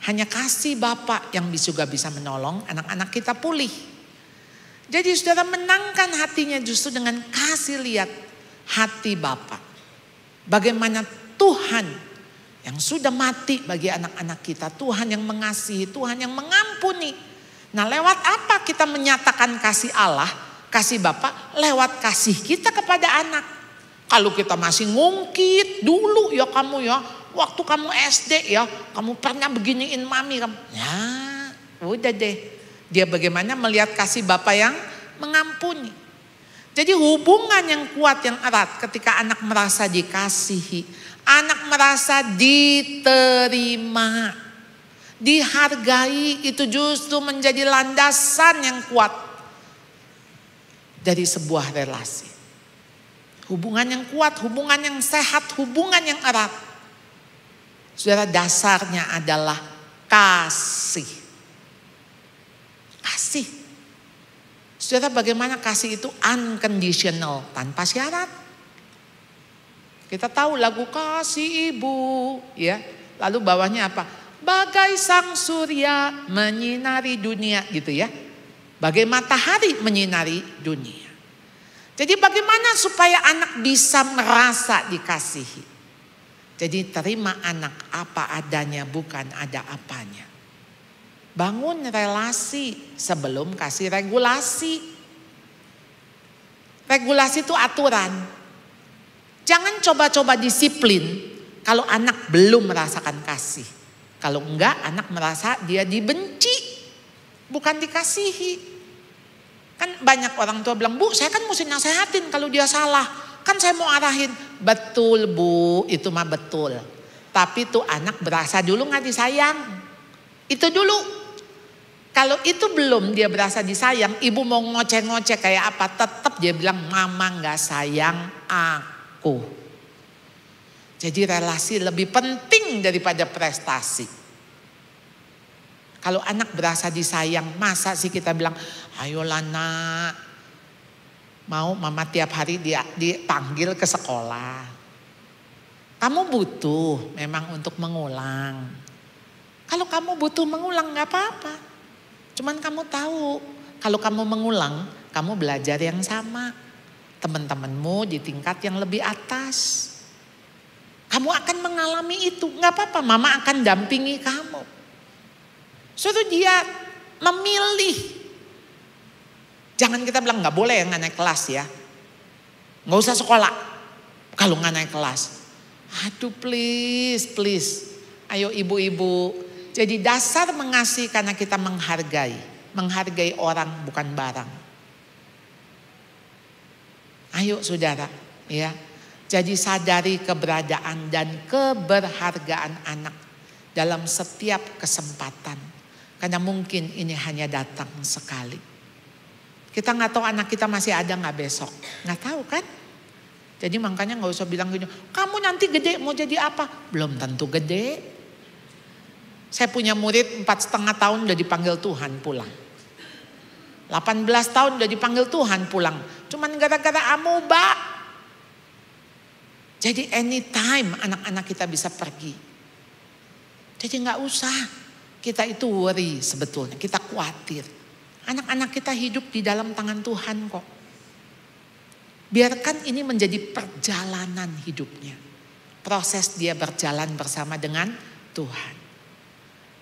Hanya kasih Bapak yang juga bisa menolong anak-anak kita pulih. Jadi saudara menangkan hatinya justru dengan kasih lihat hati Bapak. Bagaimana Tuhan yang sudah mati bagi anak-anak kita. Tuhan yang mengasihi, Tuhan yang mengampuni. Nah lewat apa kita menyatakan kasih Allah, kasih Bapa? Lewat kasih kita kepada anak. Kalau kita masih ngungkit dulu ya kamu ya. Waktu kamu SD ya, kamu pernah beginiin mami kamu. Ya udah deh. Dia bagaimana melihat kasih Bapa yang mengampuni. Jadi hubungan yang kuat, yang erat ketika anak merasa dikasihi. Anak merasa diterima. Dihargai itu justru menjadi landasan yang kuat. Dari sebuah relasi. Hubungan yang kuat, hubungan yang sehat, hubungan yang erat. Saudara dasarnya adalah kasih. Kasih. Saudara bagaimana kasih itu unconditional, tanpa syarat. Kita tahu lagu Kasih Ibu, ya. Lalu bawahnya apa? Bagai sang surya menyinari dunia, gitu ya. Bagai matahari menyinari dunia. Jadi bagaimana supaya anak bisa merasa dikasihi? Jadi terima anak apa adanya, bukan ada apanya. Bangun relasi sebelum kasih regulasi. Regulasi itu aturan. Jangan coba-coba disiplin kalau anak belum merasakan kasih. Kalau enggak anak merasa dia dibenci, bukan dikasihi. Kan banyak orang tua bilang, Bu saya kan mesti nasehatin kalau dia salah. Kan saya mau arahin. Betul Bu, itu mah betul. Tapi tuh anak berasa dulu gak disayang. Itu dulu. Kalau itu belum dia berasa disayang, ibu mau ngoceh-ngoceh kayak apa, tetap dia bilang mama gak sayang aku. Jadi relasi lebih penting daripada prestasi. Kalau anak berasa disayang, masa sih kita bilang, ayolah nak, mau mama tiap hari dia dipanggil ke sekolah. Kamu butuh memang untuk mengulang. Kalau kamu butuh mengulang gak apa-apa. Cuman kamu tahu, kalau kamu mengulang, kamu belajar yang sama. Teman-temanmu di tingkat yang lebih atas. Kamu akan mengalami itu, gak apa-apa, mama akan dampingi kamu. Suruh dia memilih. Jangan kita bilang gak boleh gak naik kelas ya. Gak usah sekolah kalau gak naik kelas. Aduh please. Ayo ibu-ibu. Jadi dasar mengasihi karena kita menghargai. Menghargai orang bukan barang. Ayo saudara, ya. Jadi sadari keberadaan dan keberhargaan anak dalam setiap kesempatan. Karena mungkin ini hanya datang sekali. Kita nggak tahu anak kita masih ada nggak besok. Nggak tahu kan? Jadi makanya nggak usah bilang gini, kamu nanti gede mau jadi apa? Belum tentu gede. Saya punya murid 4,5 tahun udah dipanggil Tuhan pulang. 18 tahun udah dipanggil Tuhan pulang. Cuman gara-gara amoeba. Jadi anytime anak-anak kita bisa pergi. Jadi gak usah kita itu worry sebetulnya. Kita khawatir. Anak-anak kita hidup di dalam tangan Tuhan kok. Biarkan ini menjadi perjalanan hidupnya. Proses dia berjalan bersama dengan Tuhan.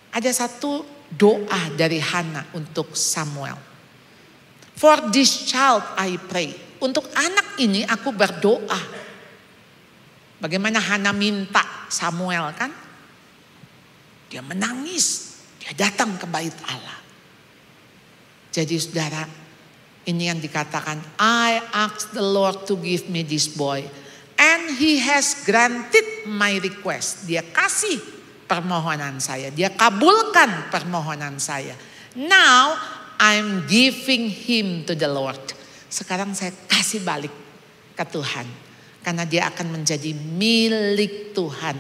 Ada satu doa dari Hana untuk Samuel. For this child I pray. Untuk anak ini aku berdoa. Bagaimana Hana minta Samuel kan? Dia menangis. Dia datang ke bait Allah. Jadi saudara, ini yang dikatakan, I asked the Lord to give me this boy. And he has granted my request. Dia kasih permohonan saya. Dia kabulkan permohonan saya. Now I'm giving him to the Lord. Sekarang saya kasih balik ke Tuhan. Karena dia akan menjadi milik Tuhan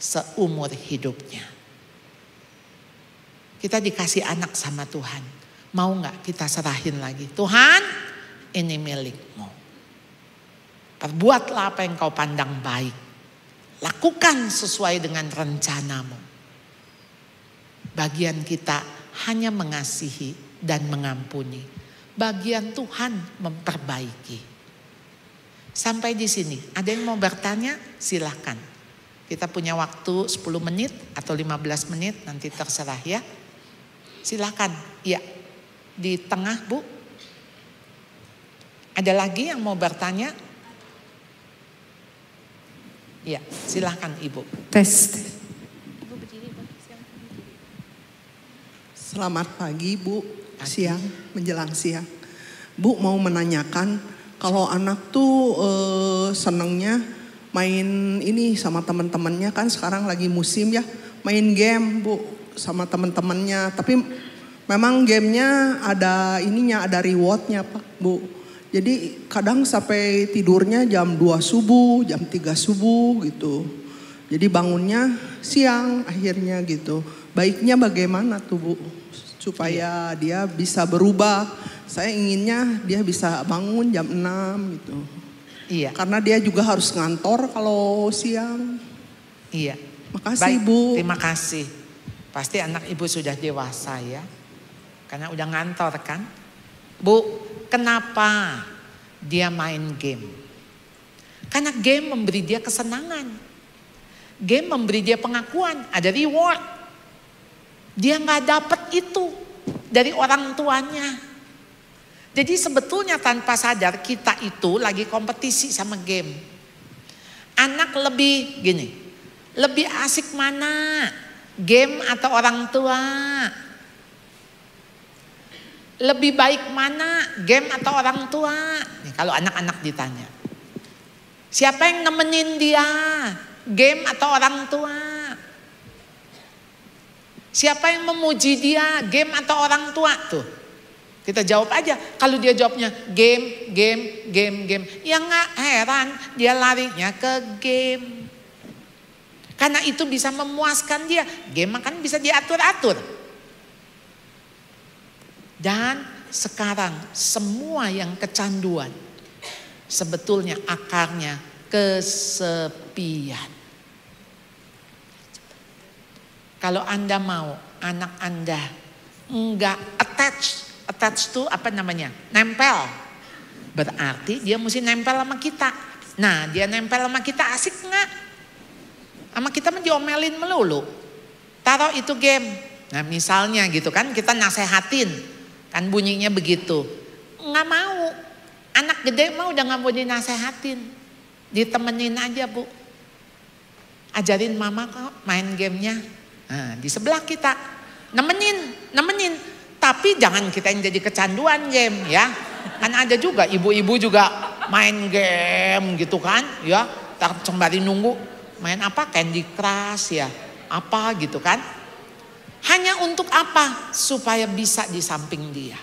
seumur hidupnya. Kita dikasih anak sama Tuhan. Mau gak kita serahin lagi? Tuhan, ini milikmu. Perbuatlah apa yang kau pandang baik. Lakukan sesuai dengan rencanamu. Bagian kita hanya mengasihi dan mengampuni. Bagian Tuhan memperbaiki. Sampai di sini. Ada yang mau bertanya? Silahkan. Kita punya waktu 10 menit atau 15 menit. Nanti terserah ya. Silahkan. Ya. Di tengah Bu. Ada lagi yang mau bertanya? Ya, silahkan Ibu. Tes. Selamat pagi Bu, siang, menjelang siang. Bu mau menanyakan, kalau anak tuh senengnya main ini sama teman-temannya, kan sekarang lagi musim ya, main game Bu sama teman-temannya. Tapi memang gamenya ada ininya, ada rewardnya Pak Bu. Jadi kadang sampai tidurnya jam 2 subuh, jam 3 subuh gitu. Jadi bangunnya siang akhirnya gitu. Baiknya bagaimana tuh Bu? Supaya dia bisa berubah. Saya inginnya dia bisa bangun jam 6 gitu. Iya. Karena dia juga harus ngantor kalau siang. Iya. Makasih Baik, Bu. Terima kasih. Pasti anak Ibu sudah dewasa ya. Karena udah ngantor kan. Bu, kenapa dia main game? Karena game memberi dia kesenangan. Game memberi dia pengakuan, ada reward. Dia gak dapat itu dari orang tuanya. Jadi sebetulnya tanpa sadar kita itu lagi kompetisi sama game. Anak lebih gini, lebih asik mana? Game atau orang tua? Lebih baik mana, game atau orang tua? Nih, kalau anak-anak ditanya. Siapa yang nemenin dia? Game atau orang tua? Siapa yang memuji dia? Game atau orang tua? Tuh, kita jawab aja. Kalau dia jawabnya game. Ya nggak heran dia larinya ke game. Karena itu bisa memuaskan dia. Game kan bisa diatur-atur. Dan sekarang semua yang kecanduan sebetulnya akarnya kesepian. Kalau Anda mau anak Anda enggak attach itu apa namanya? Nempel. Berarti dia mesti nempel sama kita. Nah, dia nempel sama kita asik enggak? Sama kita mah diomelin melulu. Taruh itu game. Nah, misalnya gitu kan kita nasehatin. Kan bunyinya begitu. Nggak mau. Anak gede mah udah nggak mau dinasehatin. Ditemenin aja Bu. Ajarin mama kok main gamenya. Nah, di sebelah kita. Nemenin. Tapi jangan kita yang jadi kecanduan game ya. Kan ada juga ibu-ibu juga main game gitu kan. Ya, sembari nunggu. Main apa? Candy Crush ya. Apa gitu kan. Hanya untuk apa? Supaya bisa di samping dia.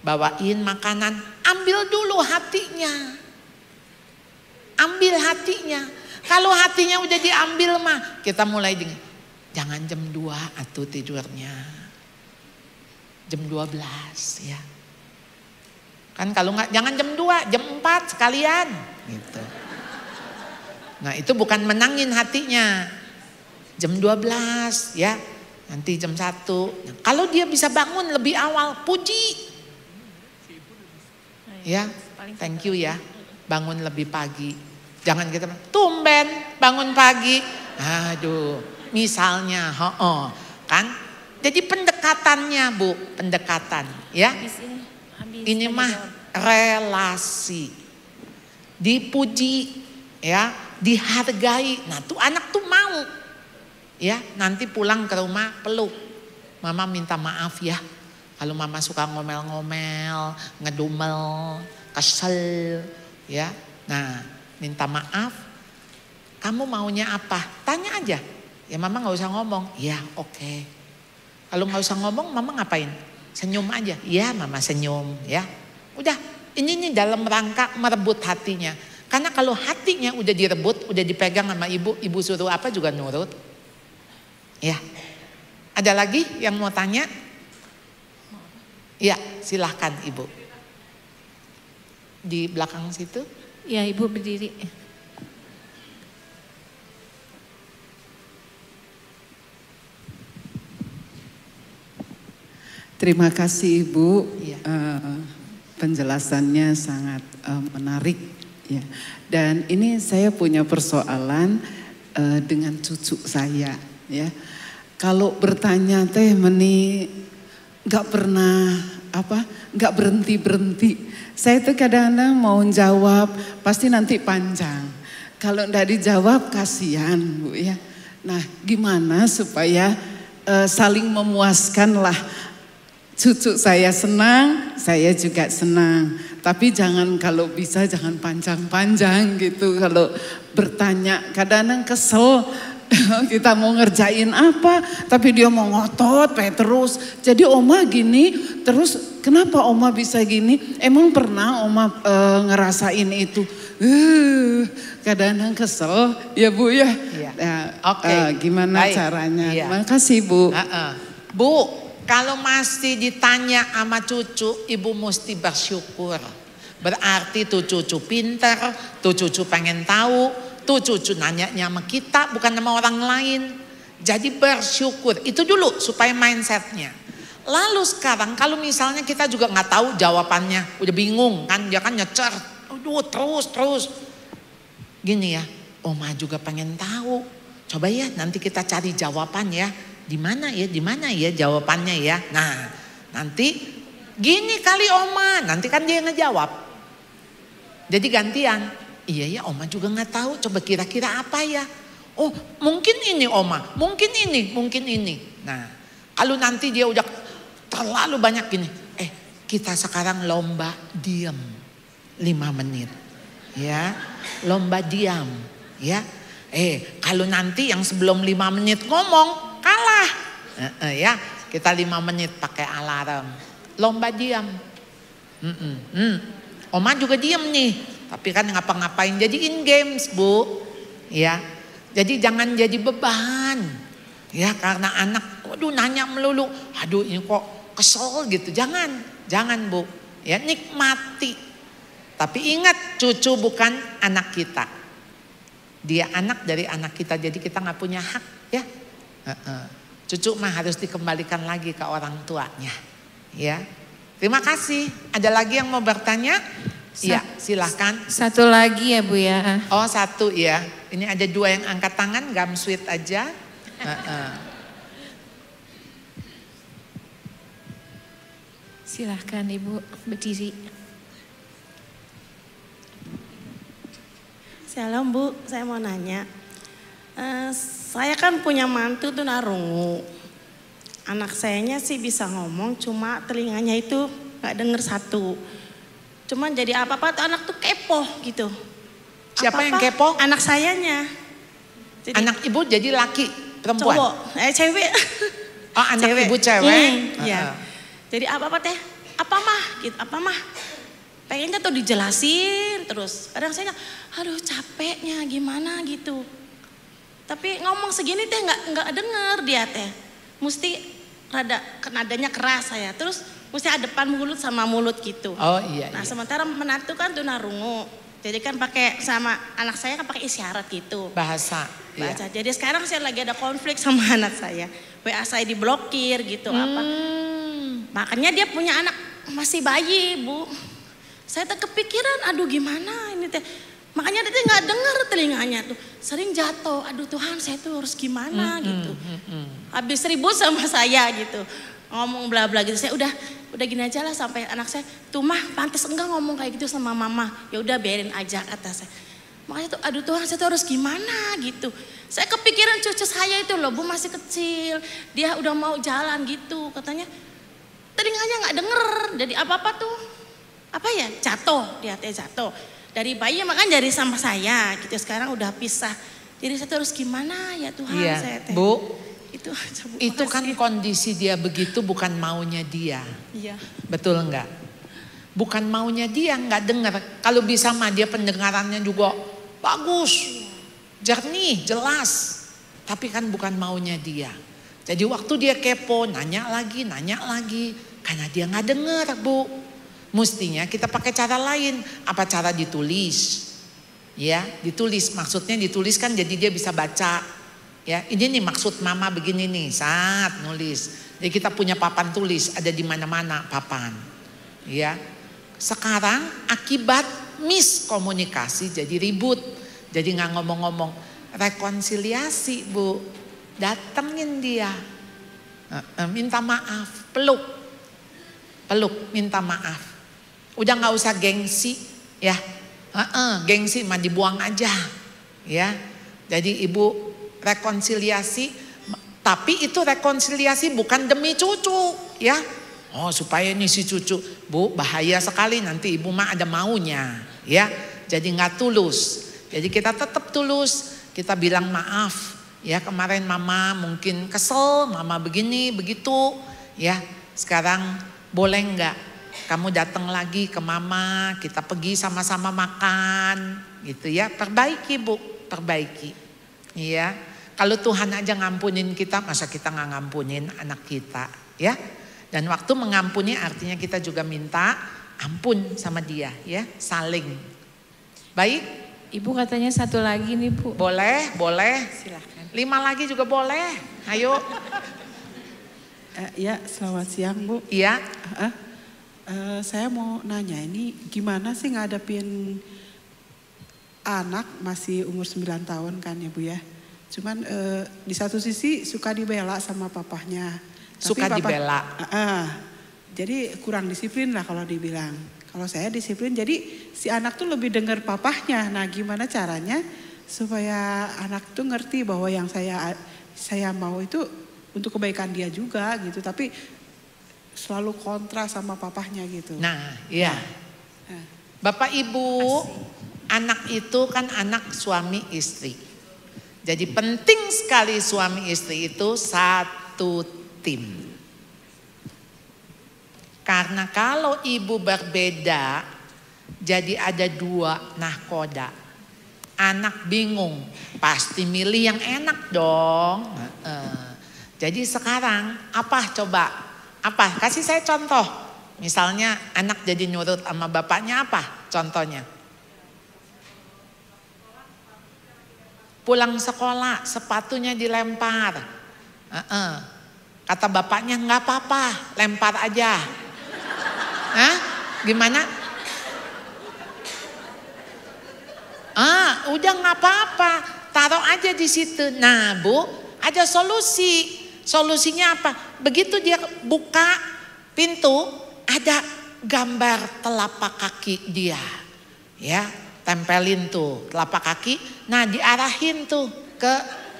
Bawain makanan, ambil dulu hatinya. Ambil hatinya. Kalau hatinya udah diambil mah, kita mulai dengan jangan jam 2 atuh tidurnya. Jam 12 ya. Kan kalau nggak jangan jam 2, jam 4 sekalian gitu. Nah, itu bukan menangin hatinya. Jam 12 ya, nanti jam 1. Nah, kalau dia bisa bangun lebih awal, puji. Ya, thank you ya, bangun lebih pagi. Jangan kita tumben bangun pagi. Aduh, misalnya, kan? Jadi pendekatannya Bu, pendekatan ya. Ini mah relasi. Dipuji ya, dihargai. Nah, tuh anak tuh mau. Ya, nanti pulang ke rumah peluk. Mama minta maaf ya. Kalau mama suka ngomel-ngomel, ngedumel, kesel, ya. Nah, minta maaf. Kamu maunya apa? Tanya aja. Ya mama nggak usah ngomong. Ya, oke. Kalau nggak usah ngomong, mama ngapain? Senyum aja. Ya, mama senyum, ya. Udah, ini dalam rangka merebut hatinya. Karena kalau hatinya udah direbut, udah dipegang sama ibu suruh apa juga nurut. Ya, ada lagi yang mau tanya? Ya, silahkan Ibu. Di belakang situ. Ya, Ibu berdiri. Terima kasih Ibu. Ya. Penjelasannya sangat menarik. Ya. Dan ini saya punya persoalan dengan cucu saya. Ya, kalau bertanya teh meni nggak pernah nggak berhenti. Saya tuh kadang-kadang mau jawab pasti nanti panjang. Kalau nggak dijawab kasihan Bu ya. Nah, gimana supaya saling memuaskan lah. Cucu saya senang, saya juga senang. Tapi jangan kalau bisa jangan panjang-panjang gitu. Kalau bertanya kadang-kadang kesel. Kita mau ngerjain apa, tapi dia mau ngotot terus. Jadi oma gini, terus kenapa oma bisa gini? Emang pernah oma ngerasain itu? Kadang-kadang kesel, ya Bu ya. Oke. Gimana baik. caranya? Iya. Terima kasih Bu. Bu, kalau masih ditanya sama cucu, Ibu mesti bersyukur. Berarti tuh cucu pintar, tuh cucu pengen tahu. Tuh cucu nanyanya sama kita bukan sama orang lain. Jadi bersyukur. Itu dulu supaya mindsetnya. Lalu sekarang kalau misalnya kita juga nggak tahu jawabannya. Udah bingung kan. Dia kan nyecer. Aduh terus. Gini ya. Oma juga pengen tahu. Coba ya nanti kita cari jawaban ya. Di mana ya jawabannya ya. Nah nanti gini kali Oma. Nanti kan dia ngejawab. Jadi gantian. Iya ya Oma juga nggak tahu. Coba kira-kira apa ya? Oh mungkin ini Oma, mungkin ini. Nah kalau nanti dia udah terlalu banyak gini. Kita sekarang lomba diam 5 menit. Ya, lomba diam. Ya, kalau nanti yang sebelum 5 menit ngomong kalah. Ya, kita 5 menit pakai alarm. Lomba diam. Oma juga diam nih, tapi kan ngapa-ngapain jadiin games, Bu. Ya, jadi jangan jadi beban. Ya, karena anak, waduh nanya melulu, aduh ini kok kesel gitu. Jangan Bu. Ya, nikmati. Tapi ingat, cucu bukan anak kita. Dia anak dari anak kita, jadi kita nggak punya hak, ya. Cucu mah harus dikembalikan lagi ke orang tuanya, ya. Terima kasih. Ada lagi yang mau bertanya? Iya, silahkan. Satu lagi ya Bu ya. Oh, satu ya. Ini ada 2 yang angkat tangan, gamsweet aja. Silahkan Ibu berdiri. Shalom Bu, saya mau nanya. Saya kan punya mantu tunarungu. Anak sayanya sih bisa ngomong, cuma telinganya itu gak denger satu. Cuman jadi apa-apa tuh anak tuh kepo gitu. Siapa yang kepo? Anak sayanya. Jadi, anak ibu jadi laki, perempuan? Cowok, cewek. Oh, anak ibu cewek? Iya. Jadi apa-apa teh, apa mah gitu, apa mah. Pengennya tuh dijelasin terus. Kadang saya aduh capeknya gimana gitu. Tapi ngomong segini teh nggak denger dia teh. Mesti rada nadanya keras saya. Terus mesti depan mulut sama mulut gitu. Oh iya. Nah sementara menantu kan tunarungu. Jadi kan pakai sama anak saya kan pakai isyarat gitu. Bahasa. Iya. Jadi sekarang saya lagi ada konflik sama anak saya. WA saya diblokir gitu apa. Makanya dia punya anak masih bayi Bu. Saya tuh kepikiran aduh gimana ini teh. Makanya dia nggak dengar telinganya tuh. Sering jatuh. Aduh Tuhan saya tuh harus gimana gitu. Habis ribut sama saya gitu. Ngomong bla bla gitu. Saya udah gini aja lah sampai anak saya. Tuh mah pantas enggak ngomong kayak gitu sama mama. Ya udah biarin aja kata saya. Makanya tuh aduh Tuhan saya tuh harus gimana gitu. Saya kepikiran cucu saya itu loh Bu masih kecil. Dia udah mau jalan gitu katanya. Telinganya nggak denger. Jadi apa-apa tuh. Apa ya jatuh. Dia teh jatuh. Dari bayi makanya dari sama saya gitu. Sekarang udah pisah. Jadi saya tuh harus gimana ya Tuhan iya, saya teh. Bu. Itu aja Bu. Itu kan kondisi dia begitu bukan maunya dia. Iya. Betul enggak? Bukan maunya dia, enggak dengar. Kalau bisa mah dia pendengarannya juga bagus. Jernih, jelas. Tapi kan bukan maunya dia. Jadi waktu dia kepo, nanya lagi. Karena dia enggak dengar Bu. Mestinya kita pakai cara lain. Apa cara ditulis? Ya, ditulis. Maksudnya ditulis kan jadi dia bisa baca. Ya, ini nih maksud mama begini nih, saat nulis. Jadi kita punya papan tulis, ada di mana-mana papan. Ya. Sekarang akibat miskomunikasi jadi ribut. Jadi nggak ngomong-ngomong. Rekonsiliasi Bu. Datengin dia. Minta maaf, peluk, minta maaf. Udah nggak usah gengsi, ya. Gengsi mah dibuang aja, ya. Jadi ibu rekonsiliasi, tapi itu rekonsiliasi bukan demi cucu, ya. Oh supaya ini si cucu, Bu bahaya sekali nanti ibu mah ada maunya, ya. Jadi nggak tulus. Jadi kita tetap tulus, kita bilang maaf, ya kemarin mama mungkin kesel, mama begini begitu, ya. Sekarang boleh nggak? Kamu datang lagi ke mama, kita pergi sama-sama makan, gitu ya. Perbaiki Bu, perbaiki. Iya. Kalau Tuhan aja ngampunin kita, masa kita nggak ngampunin anak kita, ya. Dan waktu mengampuni artinya kita juga minta ampun sama dia, ya. Saling. Baik. Ibu katanya satu lagi nih Bu. Boleh. Silahkan. 5 lagi juga boleh. Ayo. Ya, selamat siang Bu. Iya. Saya mau nanya ini gimana sih ngadepin anak masih umur 9 tahun kan ya Bu ya. Cuman di satu sisi suka dibela sama papahnya. Suka dibela. Jadi kurang disiplin lah kalau dibilang. Kalau saya disiplin jadi si anak tuh lebih dengar papahnya. Nah gimana caranya supaya anak tuh ngerti bahwa yang saya mau itu untuk kebaikan dia juga gitu. Tapi selalu kontra sama papahnya gitu. Nah, iya. Bapak Ibu, anak itu kan anak suami istri. Jadi penting sekali suami istri itu satu tim. Karena kalau ibu berbeda, jadi ada dua nahkoda. Anak bingung, pasti milih yang enak dong. Jadi sekarang apa coba? Apa? Kasih saya contoh. Misalnya anak jadi nurut sama bapaknya apa contohnya? Pulang sekolah sepatunya dilempar. Kata bapaknya nggak apa-apa, lempar aja. Hah? Gimana? Udah nggak apa-apa, taruh aja di situ. Nah Bu, ada solusi. Solusinya apa? Begitu dia buka pintu, ada gambar telapak kaki dia, ya, tempelin tuh telapak kaki. Nah diarahin tuh ke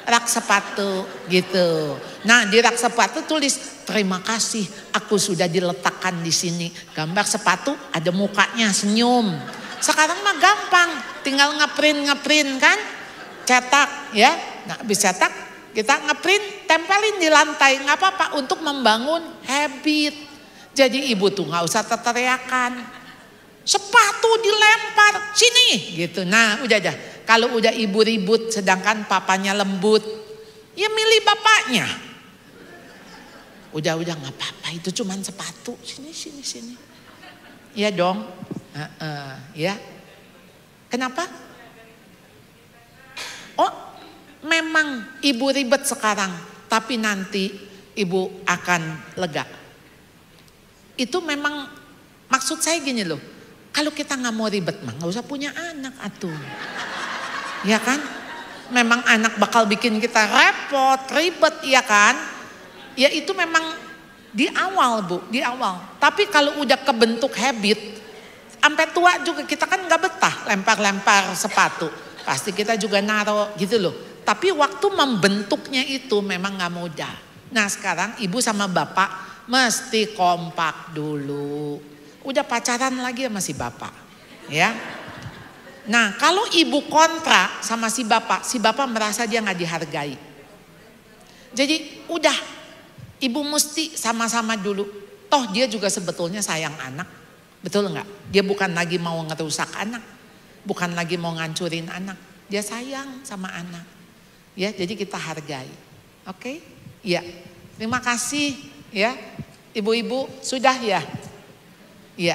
rak sepatu gitu. Nah di rak sepatu tulis terima kasih, aku sudah diletakkan di sini. Gambar sepatu ada mukanya senyum. Sekarang mah gampang, tinggal ngeprint kan, cetak ya. Nah habis cetak kita ngeprint, tempelin di lantai, nggak apa-apa untuk membangun habit. Jadi ibu tuh nggak usah teriakan, sepatu dilempar sini gitu. Nah udah aja. Kalau udah ibu ribut, sedangkan papanya lembut, ya milih bapaknya. Udah nggak apa-apa, itu cuman sepatu, sini. Iya dong, ya. Kenapa? Oh, memang ibu ribet sekarang, tapi nanti ibu akan lega. Itu memang maksud saya gini loh, kalau kita nggak mau ribet mah nggak usah punya anak atuh, ya kan? Memang anak bakal bikin kita repot, ribet, ya kan? Ya itu memang di awal Bu, di awal. Tapi kalau udah kebentuk habit, sampai tua juga kita kan nggak betah lempar-lempar sepatu. Pasti kita juga naruh gitu loh. Tapi waktu membentuknya itu memang nggak mudah. Nah sekarang ibu sama bapak mesti kompak dulu. Udah pacaran lagi sama si bapak, ya. Nah kalau ibu kontra sama si bapak merasa dia nggak dihargai. Jadi udah, ibu mesti sama-sama dulu. Toh dia juga sebetulnya sayang anak, betul nggak? Dia bukan lagi mau ngerusak anak, bukan lagi mau ngancurin anak. Dia sayang sama anak, ya. Jadi kita hargai, oke? Ya, terima kasih, ya. Ibu-ibu sudah ya. Ya,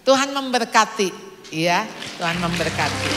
Tuhan memberkati, ya, Tuhan memberkati.